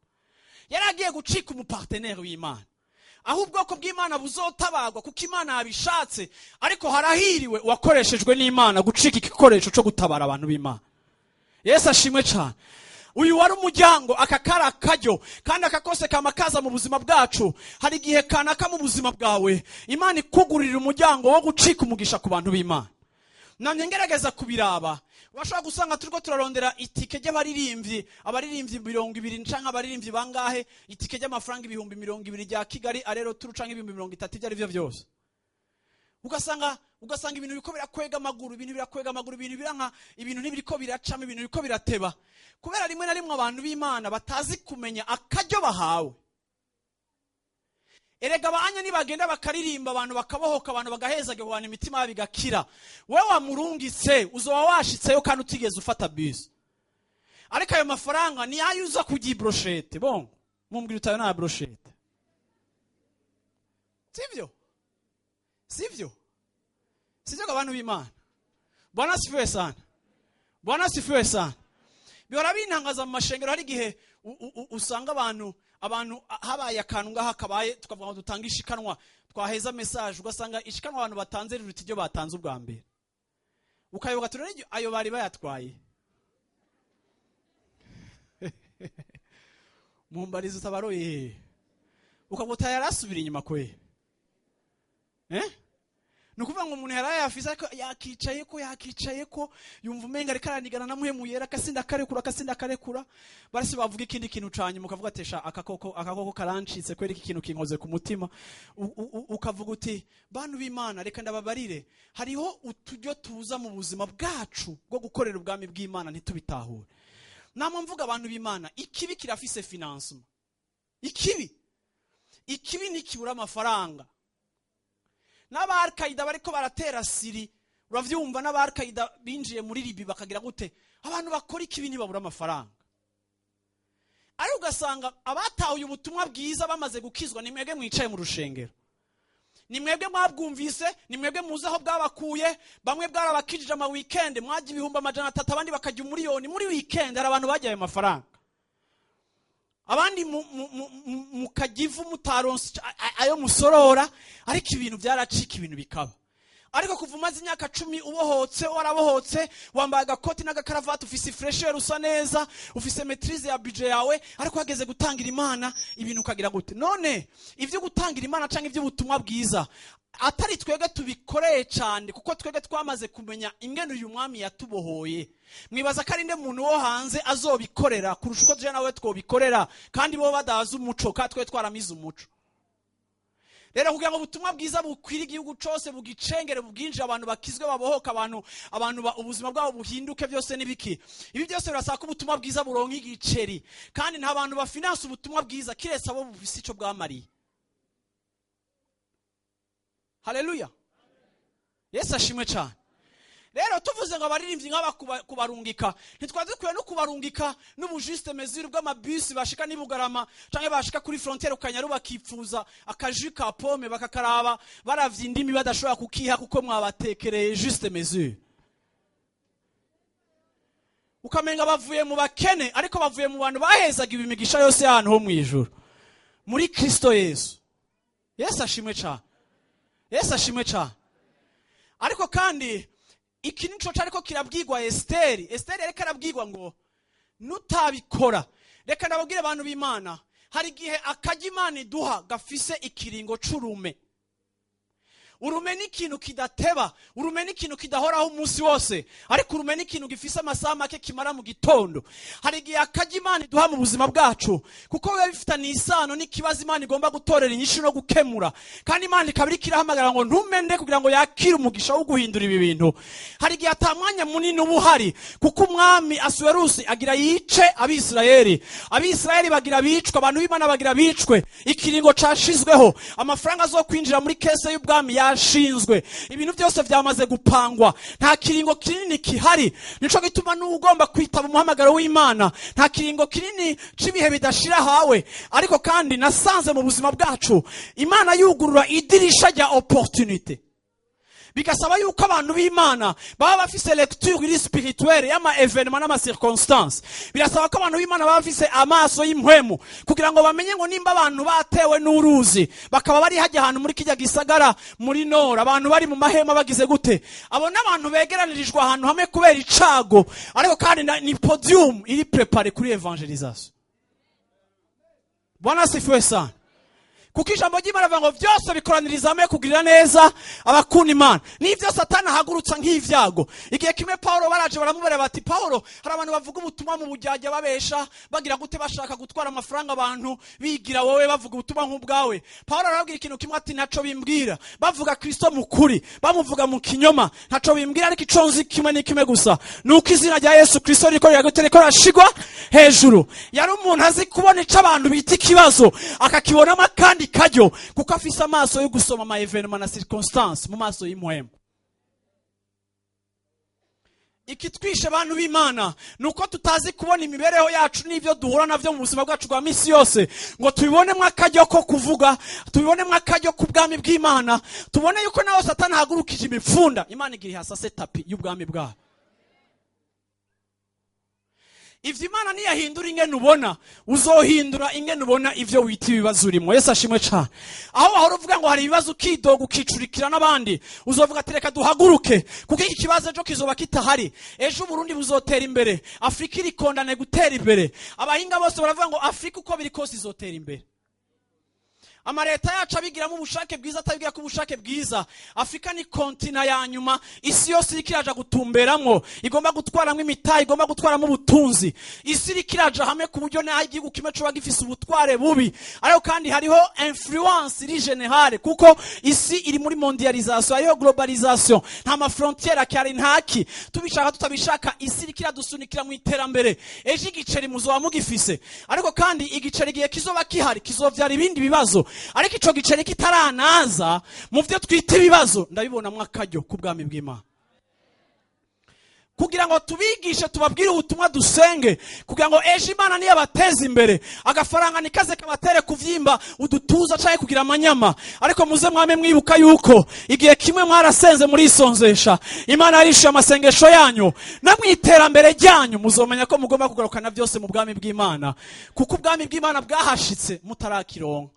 Yaragiye gucika umupartenaire w'Imana, aho ubwoko bw'Imana buzotabagwa kuko Imana yabishatse, ariko harahiriwe wakoreshejwe n'Imana gucika igikoresho cyo gutabara abantu b'Imana. Yesu ashimwe cyane. Uyu wari umuryango akakara kajyo, kandi akakose kamakaza mu buzima bwacu. Hari igihe kanaka mu buzima bwawe Imana ikugurira umuryango wo gucika umugisha ku bantu b'Imana. Namye ngerageza kubiraba, washobora gusanga turiko turarondera itike ry'abaririmbyi, abaririmbyi 200 canke abaririmbyi bangahe, itike ry'amafaranga 200 rya Kigali arero turu canke 30 byari byo byose. Ugasanga ibintu biko birakwega amaguru, ibintu biranka, ibintu ntibiriko biracamo, ibintu biriko birateba, kubera rimwe na rimwe abantu b'Imana batazi kumenya akajyo bahawe. Erega baanya nibagenda bakaririmba abantu bakabohoka, abantu bagahezage abantu imitima yabo igakira, wewe wamurungitse uzoba washitseyo kandi utigeze ufata bus. Ariko ayo mafaranga ni ayuza kugira brochette, bon mumbwira utayo na brochette, sivyo? Sivyo abantu b'Imana. Bwana sifiwe sana. Bwana sifiwe sana. Bihora bintangaza mu mashengero, hari gihe usanga abantu habaye akantu ngaha kabaye, tukavuga ngo dutanga ishikanwa, twaheza message, ugasanga ishikanwa abantu batanze riruta ibyo batanze ubwa mbere. Ukayoboka turere ayo bari bayatwaye. Mumbarizo tabaroye. Ukavuta yarasubira inyuma kwe. nukuvuga ngo umuntu yaraye afise ariko yakicaye ko yumva umenga ariko aranigana na muhemu yera akasinda karekura barasi bavuga ikindi kintu canye mukavuga atesha akakoko karancitse kwera iki kintu kinkoze ku mutima ukavuga uti bantu b'Imana reka ndababarire hariho utujyo tuza mu buzima bwacu bwo gukorera ubwami bw'Imana ntitubitahure namwe mvuga abantu b'Imana ikibi kirafise financement ikibi nikibura amafaranga n'abarkaida bariko baratera Siri uravyumva n'abarkaida binjiye muri Libi bakagira gute abantu bakora ikibi nibabura amafaranga ari ugasanga abatahuye ubutumwa bwiza bamaze gukizwa ni mwebwe mwicaye mu rushengero ni mwebwe mwabwumvise ni mwebwe muzi aho bwabakuye bamwe bwarabakijije ama weekend mwaje ibihumbi 300 abandi bakajya umuriyoni muri weekend hari abantu bagiye ayo mafaranga abandi mukagivu mutaronse ayo musorora ariko ibintu byaracika ibintu bikaba ariko kuva umaze imyaka 10 ubohotse warabohotse wambaye agakoti n'agakaravati ufise fresher usa neza ufise maîtrise ya budget yawe ariko hageze gutangira Imana ibintu ukagira gute none ivyo gutangira Imana canke ivyo butumwa bwiza atari twege tubikoreye cyane kuko twege twamaze kumenya ingene uyu mwami yatubohoye mwibaza ko ari nde muntu wo hanze azobikorera kurusha uko je nawe twobikorera kandi bo badaza umuco katwe twaramize umuco rero kugira ngo ubutumwa bwiza bukwira igihugu cyose bugicengere bubwinjira abantu bakizwe babohoka abantu ubuzima bwabo buhinduke byose nibiki ibi byose birasaka ubutumwa bwiza buronka igiceri kandi nta bantu bafinance ubutumwa bwiza kiretse abo bufise ico bwamariye. Haleluya. Yesu ashimwe cyane. Rero tuvuze ngo abaririmbyi nk'aba kubarungika ntitwaze kuye no kubarungika n'ubujuste mesure bw'amabisi bashika nibugarama canke bashika kuri frontiere ukanyaru bakipfuza akaji ka pome bakakaraba baravye indimi badashobora kukiha kuko mwabatekereye juste mesure ukamenga bavuye mu bakene ariko bavuye mu bantu bahezaga ibimigisha yose ahantu ho mwijuru muri Kristo Yesu. Yesu ashimwe cyane. Yesu ashimwe cyane. Ariko kandi iki nico cyariko kirabwirwa Esteri reka arabwirwa ngo nutabikora reka nababwire abantu b'Imana hari gihe akajya Imana iduha gafise ikiringo c'urume. Urume ni ikintu kidateba, urume ni ikintu kidahoraho umunsi wose, ariko urume ni ikintu gifise amasaha make kimara mu gitondo. Hari gihe akajya Imana iduha mu buzima bwacu kuko biba bifitanye isano n'ikibazo Imana igomba gutorera inyishu no gukemura, kandi Imana ikabiri kirahamagara ngo ntumende kugira ngo yakire umugisha wo guhindura ibi bintu. Hari gihe atamwanya munini ubuhari kuko umwami Asuwerusi agira yice Abisirayeli bagira bicwa, abantu b'Imana bagira bicwe, ikiringo cashizweho, amafaranga zo kwinjira muri kese y'ubwami yashinzwe, ibintu byose byamaze gupangwa, nta kiringo kinini kihari. Nico gituma n'ugomba kwitaba umuhamagaro w'Imana, nta kiringo kinini cibihe bidashira hawe. Ariko kandi nasanze mu buzima bwacu Imana yugurura idirisha rya opportunité, bigasaba yuko abantu b'Imana baba bafise lecture iri spirituelle y'ama evenement n'ama circonstances. Birasaba ko abantu b'Imana baba bafise amaso y'impwemu kugira ngo bamenye ngo nimba abantu batewe n'uruzi bakaba bari hajya ahantu muri kijya gisagara muri Nord, abantu bari mu mahema bagize gute, abo n'abantu begeranirijwe ahantu hamwe kubera icago, ariko kandi ni podium iri prepare kuri evangelisation. Bwana sifiwe sana. Kuko ijambo ry'Imana rivuga ngo byose bikoraniriza hamwe kugirira neza abakunda Imana. N'ivyo Satani ahagurutsa nk'ivyago. Igihe kimwe Paulo baraje baramubera bati Paulo, hari abantu bavuga ubutumwa mu bujyaje babesha bagira gute bashaka gutwara amafaranga abantu bigira wowe bavuga ubutumwa nk'ubwawe. Paulo arabwira ikintu kimwe ati ntaco bimbwira, bavuga Kristo mukuri bamuvuga mu kinyoma, ntaco bimbwira ariko iconzi kimwe ni kimwe gusa, nuko izina rya Yesu Kristo riko ryagotereko rashigwa hejuru. Yari umuntu azi kubona ico abantu bita ikibazo akakibonamo kandi kajyo kuko afise amaso yo gusoma ama evenement na circonstance mu maso y'imwemo. Ikitwishe abantu b'Imana nuko tutazi kubona imibereho yacu n'ivyo duhura navyo mu buzima bwacu bwa misi yose ngo tubibonemwe akajyo ko kuvuga, tubibonemwe akajyo ku bwami bw'Imana, tubone yuko naho Satani hagurukije imipfunda Imana igiri hasase tapi y'ubwami bwayo. Ivyo Imana niyahindura ingene ubona, uzohindura ingene ubona ivyo wita ibibazo urimo. Yesu ashimwe cyane. Aho wahora uvuga ngo hari ibibazo ukidoga ukicurikira n'abandi, uzovuga ati reka duhaguruke kuko iki kibazo cyo kizoba kitahari, ejo Burundi buzotera imbere, Afrika irikondane gutera imbere. Abahinga bose baravuga ngo Afrika uko biri kose izotera imbere. amareta yacu abigiramo ubushake bwiza atabigira ko ubushake bwiza. Afrika ni kontina ya nyuma isi yose iriko iraja gutumberamwo, igomba gutwaramwo imitayi, igomba gutwaramwo ubutunzi. Isi iriko iraja hamwe ku buryo naho igihugu kimwe coba gifise ubutware bubi, ariko kandi hariho influence iri generale kuko isi iri muri mondialisation, hariho globalisation, nta ma frontiere akari ntaki. Tubishaka tutabishaka isi iriko iradusunikira mu iterambere. Ejo igiceri muzoba mugifise, ariko kandi igiceri gihe kizoba kihari kizovyara ibindi bibazo. Ariko ico giceri kitaranaza mu vyo twita ibibazo ndabibona mwakaryo ku bwami bw'Imana, kugira ngo tubigishe tubabwire ubutumwa dusenge, kugira ngo ejo Imana niyo bateza imbere, agafaranga nikaze kabatere kuvyimba udutuza caye kugira amanyama. Ariko muze mwame mwibuka yuko igihe kimwe mwarasenze muri isonzesha, Imana yarishuye amasengesho yanyu, na mwiterambere ryanyu muzomenya ko mugomba kugarukana byose mu bwami bw'Imana, kuko ubwami bw'Imana bwahashitse mutarakironka.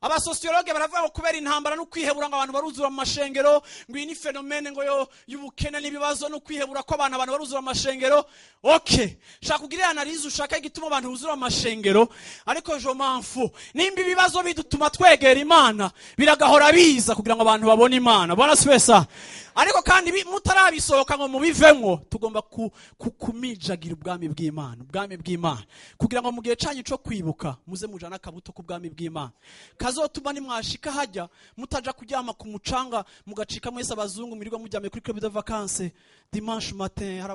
Abasosiologe baravuga ngo kubera intambara no kwihebura ngo abantu baruzura mu mashengero, ngo iyi ni fenomene ngo y'ubukene n'ibibazo no kwihebura ko abantu baruzura mu mashengero. Okay, shaka kugira analize ushaka igituma abantu buzura mu mashengero, ariko je manfu nimba ibibazo bidutuma twegera Imana biragahora biza kugira ngo abantu babone Imana. Bwana swesa. Ariko kandi mutarabisohoka ngo mubivemwo, tugomba kumijagira ubwami bw'Imana, ubwami bw'Imana, kugira ngo mu gihe canyu co kwibuka muze mujana akabuto ku bwami bw'Imana, kazotuma nimwashika hajya mutaja kuryama ku mucanga mugacika mwese abazungu mirirwa mujyame kuri club de vacances dimanche matin. Hari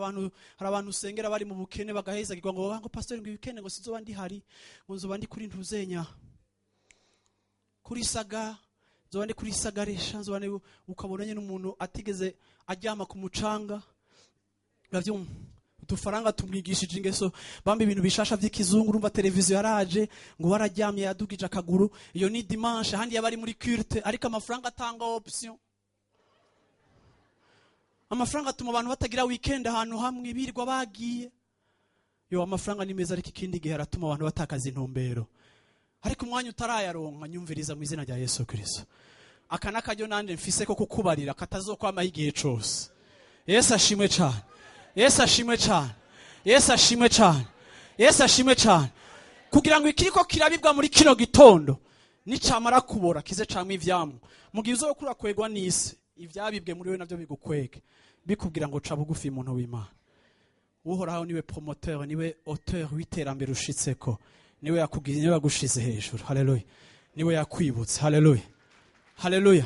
abantu usengera bari mu bukene bagahezagirwa ngo pastor ngo weekend ngo sizoba ndi hari, ngo nzoba ndi kuri ntuzenya kuri saga, nzoba ndi kuri sagaresha, nzoba ndi ukabonanye n'umuntu atigeze ajyama ku mucanga. Bavyo udufaranga tumwigishije ingeso bambe ibintu bishasha vy'ikizungu, urumva televiziyo yaraje ngo wararyamye yadugije akaguru. Iyo ni dimanche, handi yabari muri culte, ariko amafaranga atanga option. Amafaranga atuma abantu batagira weekend ahantu hamwe birirwa bagiye. Yo amafaranga ni meza, ariko ikindi gihe aratuma abantu batakaza intumbero. Ariko umwanya utarayaronka nyumviriza mu izina rya Yesu Kristo. Akana kajyo nande mfise ko kukubarira katazokwama igihe cyose. Yesu ashimwe cyane. Yesu ashimwe cyane. Yesu ashimwe cyane. Yesu ashimwe cyane. Kugira ngo ikiriko kirabibwa muri kino gitondo nicamara kubora kize camwe ivyamwe. Mugizo okura kwegwa n'isi, ivyabibwe muri we navyo bigukwege. Bikubwira ngo ca bugufi umuntu w'Imana. Uhoraho niwe promoteur, niwe auteur w'iterambere ushitseko. Niwe yakubwiye, niwe yagushize hejuru. Haleluya. Niwe yakwibutse. Haleluya. Haleluya.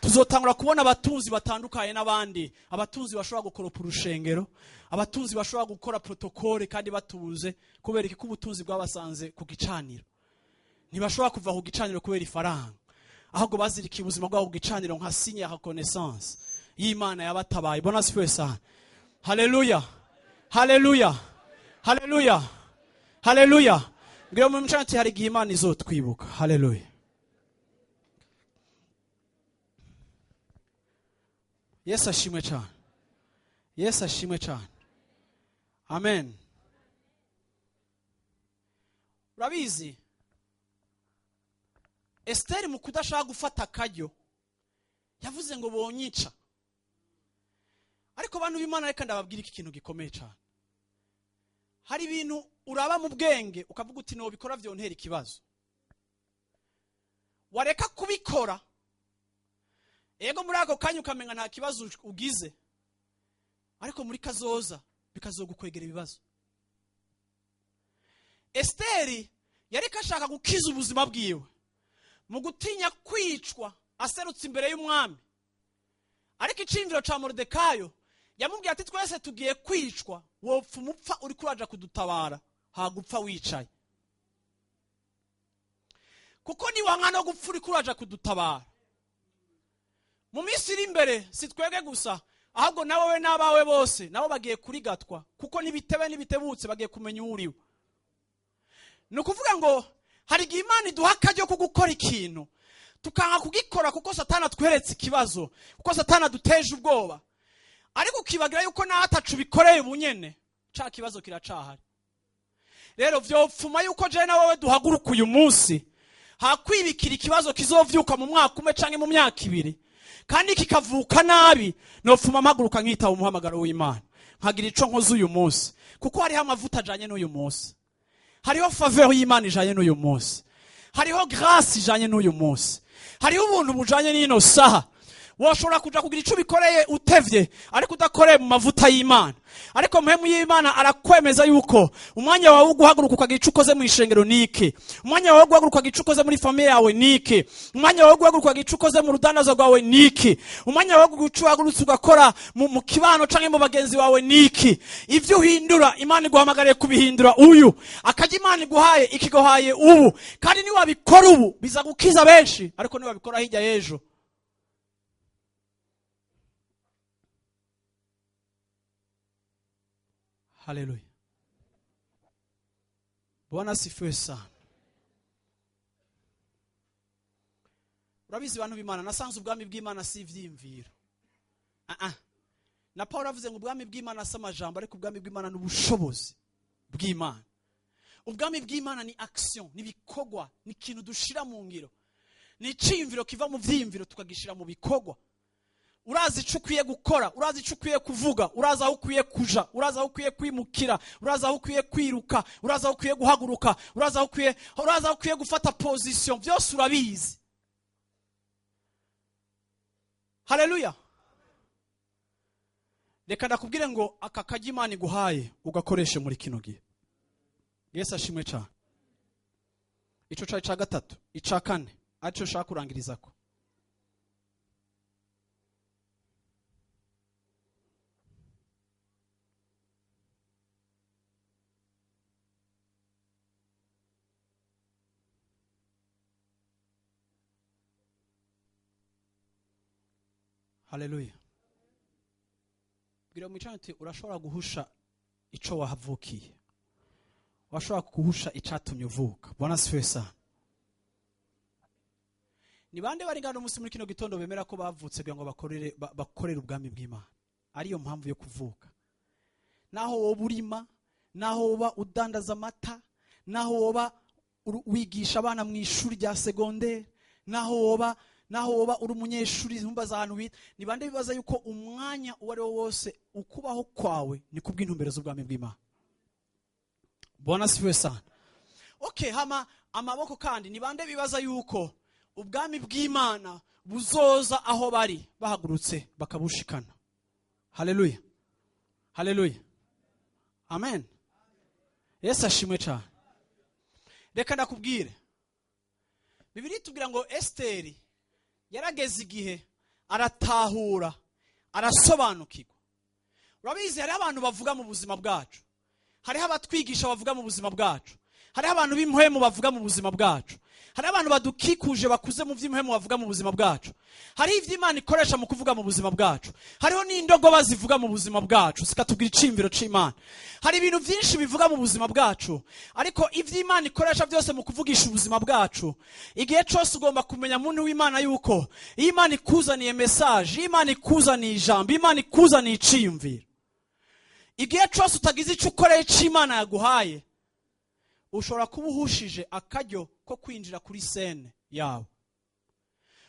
Tuzotangura kubona abatunzi batandukaye n'abandi, abatunzi bashobora gukoropa urushengero, abatunzi bashobora gukora protokole kandi batuze kubera iki kubutunzi bwabasanze ku gicaniro. Ntibashobora kuva ku gicaniro kubera ifaranga, ahubwo bazirika ubuzima bwabo ku gicaniro nka signe ya reconnaissance y'Imana yabatabaye. Bona sipesa. Haleluya. Haleluya. Haleluya. Haleluya. Ngiye mu mchanti hari gihe Imana izotwibuka. Haleluya. Yesu ashimwe cyane. Yesu ashimwe cyane. Amen. Urabizi Esther mu kudashaka gufata akaryo yavuze ngo bonyica. Ariko abantu b'Imana reka ndababwira iki kintu gikomeye cyane. Hari ibintu uraba mu bwenge ukavuga uti no bikora vyontera ikibazo. Wareka kubikora, ego muri ako kanya ukamenga nta kibazo ugize, ariko muri kazoza bikazogukwegera ibibazo. Esteri yari kashaka gukiza ubuzima bwiwe mu gutinya kwicwa aserutse imbere y'umwami, ariko icimviro ca Moridekayo yamubwiye ati twese tugiye kwicwa, wopfa umupfa uri kuraja kudutabara, hagupfa wicaye. Kuko ni wanga no gupfa uri kuraja kudutabara. Mu minsi iri imbere si twege gusa, ahubwo nawe we n'abawe bose nabo bagiye kurigatwa, kuko nibitebutse bagiye kumenya uriwe. Nukuvuga ngo hari igihe Imana iduha akaryo ko gukora ikintu tukanga kugikora kuko Satani atweretse ikibazo, kuko Satani aduteje ubwoba, ariko ukibagira yuko nawe atacu bikoreye bunyene ca kibazo kiracahari. Rero vyopfuma yuko je na wowe duhaguruka uyu munsi hakwibikira ikibazo kizovyuka mu mwaka umwe canke mu myaka ibiri, kandi kikavuka nabi, nopfuma mpaguruka nkita umuhamagaro w'Imana nkagira ico nkoze uyu munsi, kuko hari amavuta ajanye n'uyu munsi. hariho faveur y'Imana ijanye n'uyu munsi, hariho grâce ijanye n'uyu munsi, hariho ubuntu bujanye n'ino saha. Washobora kuja kugira ico bikoreye utevye ariko udakoreye mu mavuta y'Imana, ariko mpemu y'Imana arakwemeza yuko umwanya wawe wo guhaguruka ukagira ico ukoze mu ishengero niki, umwanya wawe wo guhaguruka ukagira ico ukoze muri famille yawe niki, umwanya wawe wo guhaguruka ukagira ico ukoze mu rudandazo rwawe niki, umwanya wawe wo guhagurutsa ugakora mu kibano canke mu bagenzi bawe niki. Ivyo uhindura Imana iguhamagariye kubihindura uyu, akaje Imana iguhaye ikigohaye ubu, kandi ni wabikora ubu biza gukiza benshi, ariko ni wabikora hirya y'ejo. Haleluya. Bwana asifiwe sana. Urabizi bantu b'Imana, nasanze ubwami bw'Imana si ivyimviro. Na Paulo avuze ngo ubwami bw'Imana si amajambo, ariko ubwami bw'Imana n'ubushobozi bw'Imana. Ubwami bw'Imana ni action, ni bikogwa, ni ikintu dushira mu ngiro. Ni iciyumviro kiva mu vyimviro tukagishira mu bikogwa. Urazi ico ukwiye gukora, urazi ico ukwiye kuvuga, urazi aho ukwiye kuja, urazi aho ukwiye kwimukira, urazi aho ukwiye kwiruka, urazi aho ukwiye guhaguruka, urazi aho ukwiye gufata position, byose urabizi. Haleluya. Reka ndakubwire ngo aka kaji Imana iguhaye ugakoreshe muri kino gihe. Yesu ashimwe cyane. Ico cari ca gatatu, ica kane arico shaka kurangirizako. Haleluya. Bwira umwicanyi uti urashobora guhusha ico wahavukiye, washobora guhusha icatumye uvuka. Bwana asifiwe sana. Ni bande bari ngano umunsi muri kino gitondo bemera ko bavutse kugira ngo bakorere ubwami bw'Imana, ariyo mpamvu yo kuvuka. Naho woba urima, naho woba udandaza amata, naho woba wigisha abana mu ishuri rya secondaire, naho woba uri umunyeshuri ntumbaza ahantu bita, ni bande bibaza yuko umwanya uwari wo wose ukubaho kwawe ni kubw'intumbero z'ubwami bw'Imana. Bwana asifiwe sana. Okay, hama amaboko kandi ni bande bibaza yuko ubwami bw'Imana buzoza aho bari bahagurutse bakabushikana. Haleluya. Haleluya. Amen. Yesu ashimwe cyane. Reka ndakubwire, Bibiliya itubwira ngo Esteri yarageze igihe aratahura, arasobanukirwa. Urabizi hari abantu bavuga mu buzima bwacu, hariho abatwigisha bavuga mu buzima bwacu, hariho abantu b'impwemu bavuga mu buzima bwacu, hariho abantu badukikuje bakuze mu vy'impwemu bavuga mu buzima bwacu, hariho ivy'Imana ikoresha mu kuvuga mu buzima bwacu, hariho n'indogoba zivuga mu buzima bwacu zikatubwira iciyumviro c'Imana. Hari ibintu vyinshi bivuga mu buzima bwacu, ariko ivy'Imana ikoresha byose mu kuvugisha ubuzima bwacu. Igihe cyose ugomba kumenya muntu w'Imana yuko iyo Imana ikuzaniye message, iyo Imana ikuzaniye ijambo, iyo Imana ikuzaniye iciyumviro, igihe cyose utagize ico ukoreye c'Imana yaguhaye, ushobora kuba uhushije akaryo ko kwinjira kuri scene yawe.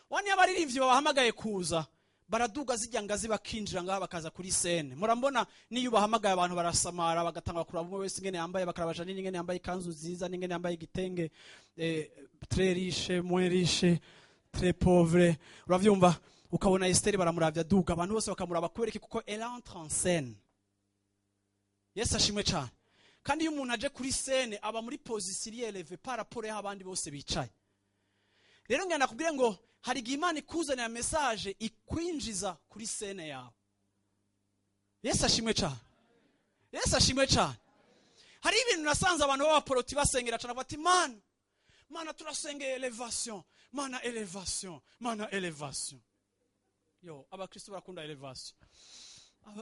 Wani abaririmbyi babahamagaye kuza baraduga zijya ngazi bakinjira ngaha bakaza kuri scene. Murambona niyo bahamagaye abantu barasamara bagatanga kuraba umwe wese ingene yambaye, bakarabajana n'ingene yambaye ikanzu nziza, n'ingene yambaye igitenge, très riche, moins riche, très pauvre. Uravyumva, ukabona Esther baramuravya duga, abantu bose bakamuraba kubereka kuko elle entre en scène. Yesu ashimwe cyane. Kandi iyo umuntu aje kuri scene aba muri position élevée par rapport y'abandi bose bicaye. Rero ngenda kubwire ngo hari Imana ikuzanira message ikwinjiza kuri scene yawe. Yesu ashimwe cyane. Yesu ashimwe cyane. Hari ibintu nasanze abantu b'abaporoti basengera cyane bati Mana turasengeye elevation, Mana elevation, Mana elevation. Yo, abakristo barakunda elevation.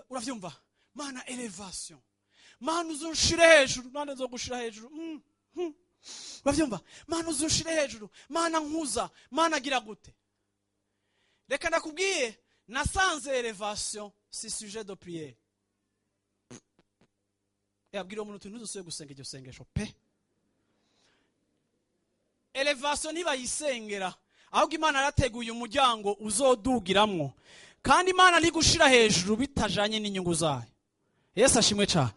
Uravyumva? Mana elevation. Mana uzunshire hejuru, Mana nzogushira hejuru. Bavyumva? Mana uzunshire hejuru, Mana nkuza, Mana gira gute. Reka ndakubwiye, nasanze elevation si sujet de prière. Abwira umuntu ntuzusuye gusenga iryo sengesho pe. Elevation ntibayisengera, ahubwo Imana yarateguye umuryango uzodugiramwo, kandi Imana ari gushira hejuru bitajanye n'inyungu zayo. Yesu ashimwe cyane.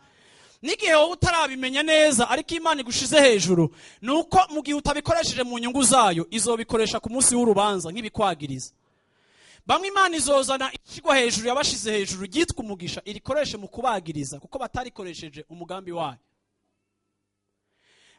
n'igihe wowe utarabimenya neza ariko Imana igushize hejuru, nuko mu gihe utabikoresheje mu nyungu zayo izobikoresha ku munsi w'urubanza nk'ibikwagiriza. Bamwe Imana izozana ikigwa hejuru yabashize hejuru ryitwa umugisha irikoreshe mu kubagiriza kuko batarikoresheje umugambi wayo.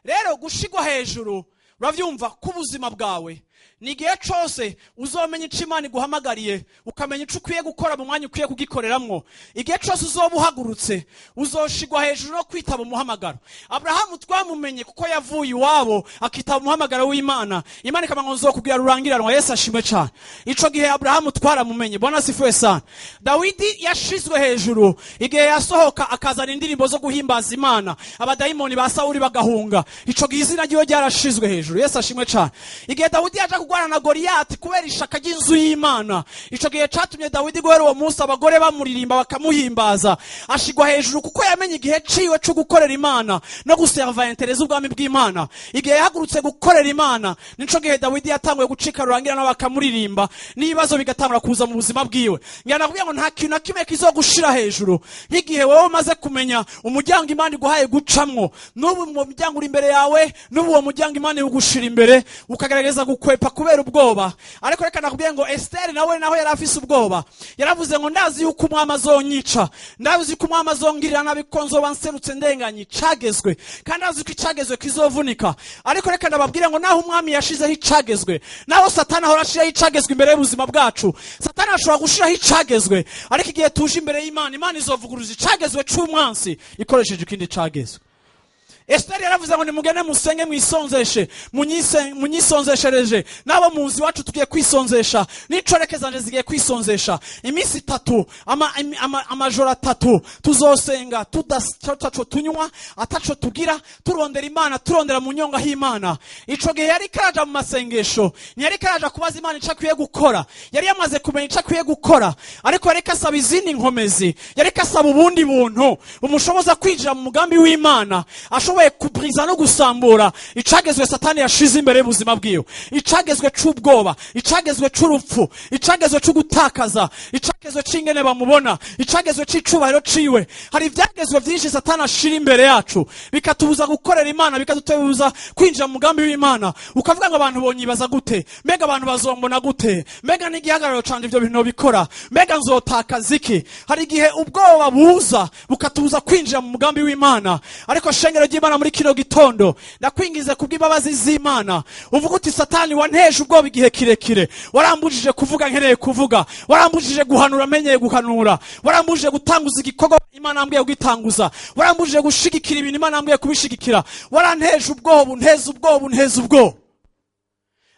Rero gushigwa hejuru uravyumva ku buzima bwawe ni igihe cyose uzomenya icyo Imana iguhamagariye, ukamenya icyo ukwiye gukora mu mwanya ukwiye kugikoreramwo. Igihe cyose uzoba uhagurutse uzoshigwa hejuru no kwitaba umuhamagaro. Abrahamu twamumenye kuko yavuye iwabo akitaba umuhamagaro w'Imana. Imana ikamango nzokubwira rurangiranwa. Yesu ashimwe cyane. Ico gihe Abrahamu twaramumenye. Bwana sifiwe sana. Dawidi yashizwe hejuru igihe yasohoka akazana indirimbo zo guhimbaza Imana, abadayimoni ba Sawuli bagahunga. Ico gihe izina ryiwe ryarashizwe hejuru. Yesu ashimwe cyane. Igihe Dawidi yaje kugwana na Goliyati kubera ishaka ry'inzu y'Imana, ico gihe catumye Dawidi guhera uwo munsi abagore bamuririmba bakamuhimbaza, ashigwa hejuru kuko yamenye igihe ciwe cyo gukorera Imana no guserva intereza ubwami bw'Imana. Igihe yahagurutse gukorera Imana nico gihe Dawidi yatanguye gucika rurangira n'abakamuririmba n'ibibazo bigatangura kuza mu buzima bwiwe. Ngiye ngo nta kintu nakimwe kizogushira hejuru nk'igihe wowe umaze kumenya umuryango Imana iguhaye gucamwo. N'ubu mu muryango uri imbere yawe, n'ubu uwo muryango Imana igushira imbere ukagerageza gukwepa kubera ubwoba. Ariko reka nakubwiye ngo Esther nawe naho yari afise ubwoba, yaravuze ngo ndazi yuko umwami azonyica, ndazi yuko umwami azongirira nabi ko nzoba nserutse ndenganye icagezwe, kandi ndazi ko icagezwe kizovunika. Ariko reka ndababwire ngo naho umwami yashizeho icagezwe, naho Satani ahora ashiraho icagezwe imbere y'ubuzima bwacu. Satani ashobora gushiraho icagezwe, ariko igihe tuje imbere y'Imana, Imana izovuguruza icagezwe c'umwansi ikoresheje ikindi cagezwe. Esther yaravuze ngo nimugende musenge mwisonzeshe, munyisonzeshereje. Nabo munzi wacu tugiye kwisonzesha, n'icoreke zanje zigiye kwisonzesha. Iminsi 3 amajoro 3 tuzosenga tudataco tunywa ataco tugira, turondera Imana, turondera mu nyonga h'Imana. Ico gihe yari karaja mu masengesho, yari karaja kubaza Imana ico akwiye gukora, yari yamaze kumenya ico akwiye gukora, ariko yari kasaba izindi nkomezi, yari kasaba ubundi buntu umushoboza kwinjira mu mugambi w'Imana, kubriza no gusambura icagezwe Satani yashize imbere y'ubuzima bwiwe. Icagezwe c'ubwoba, icagezwe c'urupfu, icagezwe cyo gutakaza, icagezwe c'ingene bamubona, icagezwe c'icubahiro ciwe. Hari ivyagezwe vyinshi Satani ashira imbere yacu bikatubuza gukorera Imana, bikatubuza kwinjira mu mugambi w'Imana. Ukavuga ngo abantu bonyibaza gute, mbega abantu bazombona gute, mbega n'igihagararo canje ivyo bintu bikora, mbega nzotakaza iki. Hari igihe ubwoba buza bukatubuza kwinjira mu mugambi w'Imana. Ariko shengero ry'Imana muri kino gitondo ndakwingize kubw'imbabazi z'Imana, uvuga uti Satani wanteje ubwoba igihe kirekire, warambujije kuvuga nkeneye kuvuga, warambujije guhanura menyeye guhanura, warambujije gutanguza igikorwa Imana ambwiye kugitanguza, warambujije gushigikira ibintu Imana ambwiye kubishigikira, waranteje ubwoba, unteze ubwoba, unteze ubwoba.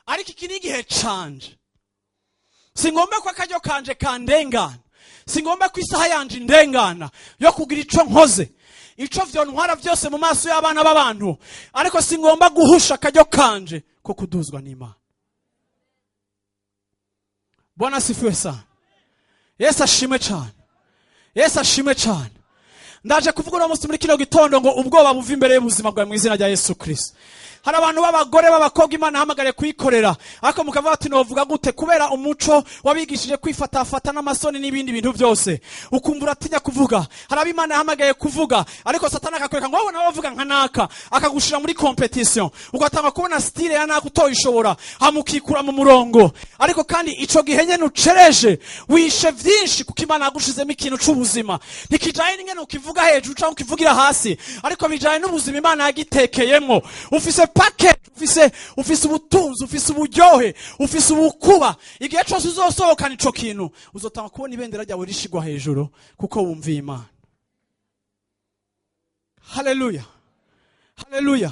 Ariko iki ni igihe canje, singombe ko akaryo kanje kandengana, singombe ko isaha yanje indengana yo kugira ico nkoze, ico vyontwara vyose mu maso y'abana b'abantu, ariko singomba guhusha akaryo kanje ko kuduzwa n'Imana. Bwana sifiwe sana. Yesu ashimwe cyane. Yesu ashimwe cyane. Ndaje kuvuga uno munsi muri kino gitondo ngo ubwoba buva imbere y'ubuzima bwawe mu izina rya Yesu Kristo. Hari abantu b'abagore b'abakobwa Imana hamagare kuyikorera, ariko mukavuga ati novuga gute kubera umuco wabigishije kwifatafata n'amasoni n'ibindi bintu byose, ukumvura atinya kuvuga. Hari ab'Imana hamagaye kuvuga, ariko Satani akakureka ngo wowe nawe uvuga nka naka, akagushira muri competition, ugatanga kubona style ya naka utoyishobora, hamukikura mu murongo. Ariko kandi ico gihe nyene ucereje wishe vyinshi kuko Imana yagushizemo ikintu c'ubuzima. Ntikijaye n'ingene ukivuga hejuru cyangwa ukivugira hasi, ariko bijaye n'ubuzima Imana yagitekeyemo. Ufise package, ufise ubutunzi, ufise uburyohe, ufise ubukuba. Igihe cyose uzosohokana ico kintu uzotanga kubona ibendera ryawe rishigwa hejuru kuko wumviye Imana. Haleluya, haleluya.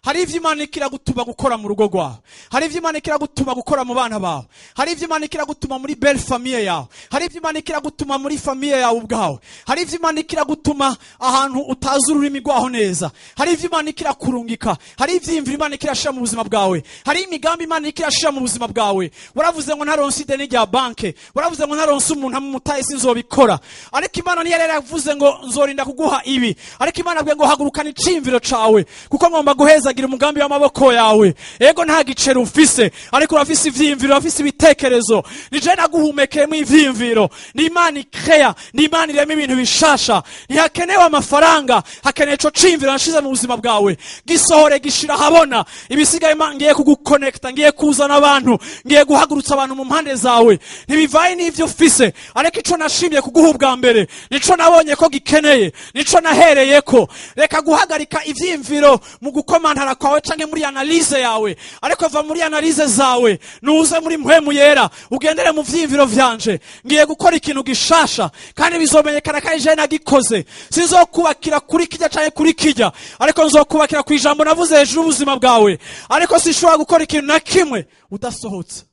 Hari ivyo Imana ikira gutuma gukora mu rugo rwawe, hari ivyo Imana ikira gutuma gukora mu bana bawe, hari ivyo Imana ikira gutuma muri belle famille yawe, hari ivyo Imana ikira gutuma muri famille yawe ubwawe, hari ivyo Imana ikira gutuma ahantu utazi ururimi rwaho neza, hari ivyo Imana ikira kurungika, hari ivyimviro Imana ikira shira mu buzima bwawe, hari imigambi Imana ikira shira mu buzima bwawe. Waravuze ngo ntaronse ideni rya banke, waravuze ngo ntaronse umuntu amutaye sinzobikora, ariko Imana niyo yaravuze ngo nzorinda kuguha ibi, ariko Imana abwiye ngo hagurukana icimviro cawe kuko ngomba guheza kwibagira umugambi w'amaboko yawe. Ego nta giceri ufise, ariko urafise ivyiyumviro, urafise ibitekerezo. Ni je naguhumekeyemo ivyiyumviro. Ni Imana ikrea, ni Imana irema ibintu bishasha. Ntihakenewe amafaranga, hakenewe ico ciyumviro nashize mu buzima bwawe. Gisohore gishira habona. Ibisigaye ngiye kuguconnecta, ngiye kuzana abantu, ngiye guhagurutsa abantu mu mpande zawe. Ntibivaye n'ivyo ufise, ariko ico nashimye kuguha ubwa mbere, nico nabonye ko gikeneye, nico nahereyeko. Reka guhagarika ivyiyumviro mu gukomantara kwawe canke muri analyse yawe, ariko va muri analyse zawe nuze muri mpwemu yera, ugendere mu vyiyumviro vyanje. Ngiye gukora ikintu gishasha kandi bizomenyekana ko je nagikoze. Sinzokubakira kuri kijya canke kuri kijya, ariko nzokubakira ku ijambo navuze hejuru ubuzima bwawe. Ariko sishobora gukora ikintu na kimwe udasohotse.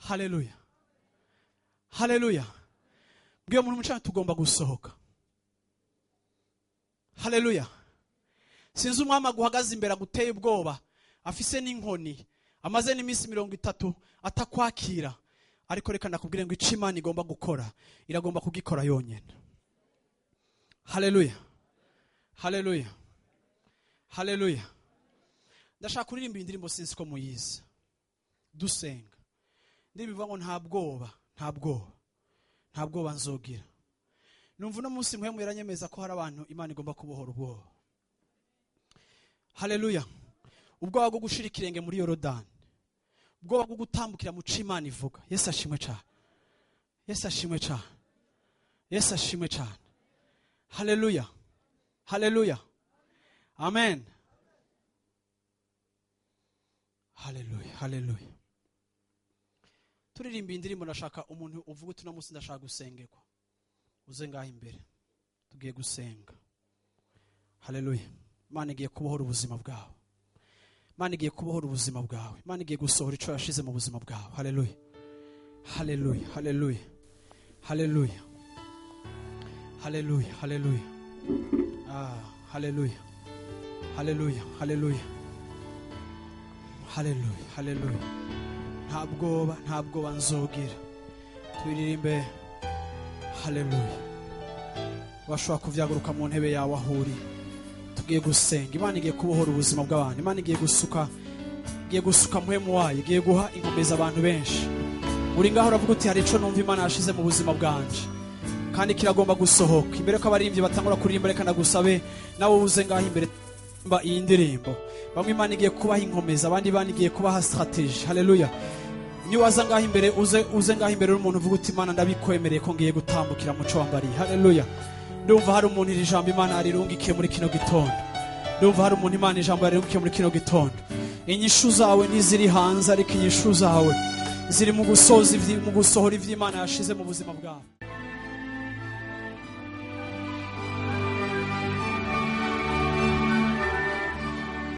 Haleluya. Haleluya. Bwiye umuntu mucana tugomba gusohoka. Haleluya. Sinzi umwami aguhagaze imbere aguteye ubwoba, afise n'inkoni, amaze n'iminsi 30 atakwakira, ariko reka nakubwire ngo ico Imana igomba gukora, iragomba kugikora yonyene. Haleluya. Haleluya. Haleluya. Ndashaka kuririmba indirimbo sinzi ko muyizi. Dusenga. Ndibivuga ngo nta bwoba nzogira. Numva no munsi mpwemu yaranyemeza ko hari abantu Imana igomba kubohora ubwoba. Haleluya. Ubwoba bwo gushira ikirenge muri Yorodani, ubwoba bwo gutambukira mu Imana ivuga. Yesu ashimwe cyane. Yesu ashimwe cyane. Yesu ashimwe cyane. Haleluya. Haleluya. Amen. Haleluya. Haleluya. Turirimba indirimbo, ndashaka umuntu uvuga uti no munsi ndashaka gusengerwa. Uze ngaho imbere. Tugiye gusenga. Haleluya. Imana igiye kubohora ubuzima bwawe. Imana igiye kubohora ubuzima bwawe. Imana igiye gusohora ico yashize mu buzima bwawe. Haleluya. Haleluya. Haleluya. Haleluya. Haleluya. Haleluya. Haleluya. Haleluya. Haleluya. Haleluya. Haleluya. Nta bwoba nzogira. Turirimbe. Haleluya. Washobora kuvyaguruka mu ntebe yawe ahuri. Tugiye gusenga. Imana igiye kubohora ubuzima bw'abantu. Imana igiye gusuka mpwemu wayo, igiye guha inkomeza abantu benshi. Uri ngaho uravuga uti hari ico numva Imana yashize mu buzima bwanje, kandi kiragomba gusohoka. Imbere ko abaririmbyi batangura kuririmba, reka ndagusabe nawe uze ngaho imbere mba iyi ndirimbo. Bamwe Imana igiye kubaha inkomeza, abandi Imana igiye kubaha strategy. Haleluya. Ni waza ngaho imbere, uze ngaho imbere umuntu uvuga uti Imana ndabikwemereye ko ngiye gutambukira mu cyo wambariye. Haleluya. Ndumva hari umuntu iri jambo Imana arirungikiye muri kino gitondo. Ndumva hari umuntu Imana ijambo arirungikiye muri kino gitondo. Inyishu zawe ntiziri hanze, ariko inyishu zawe ziri mu gusohora ivy'Imana yashize mu buzima bwawe.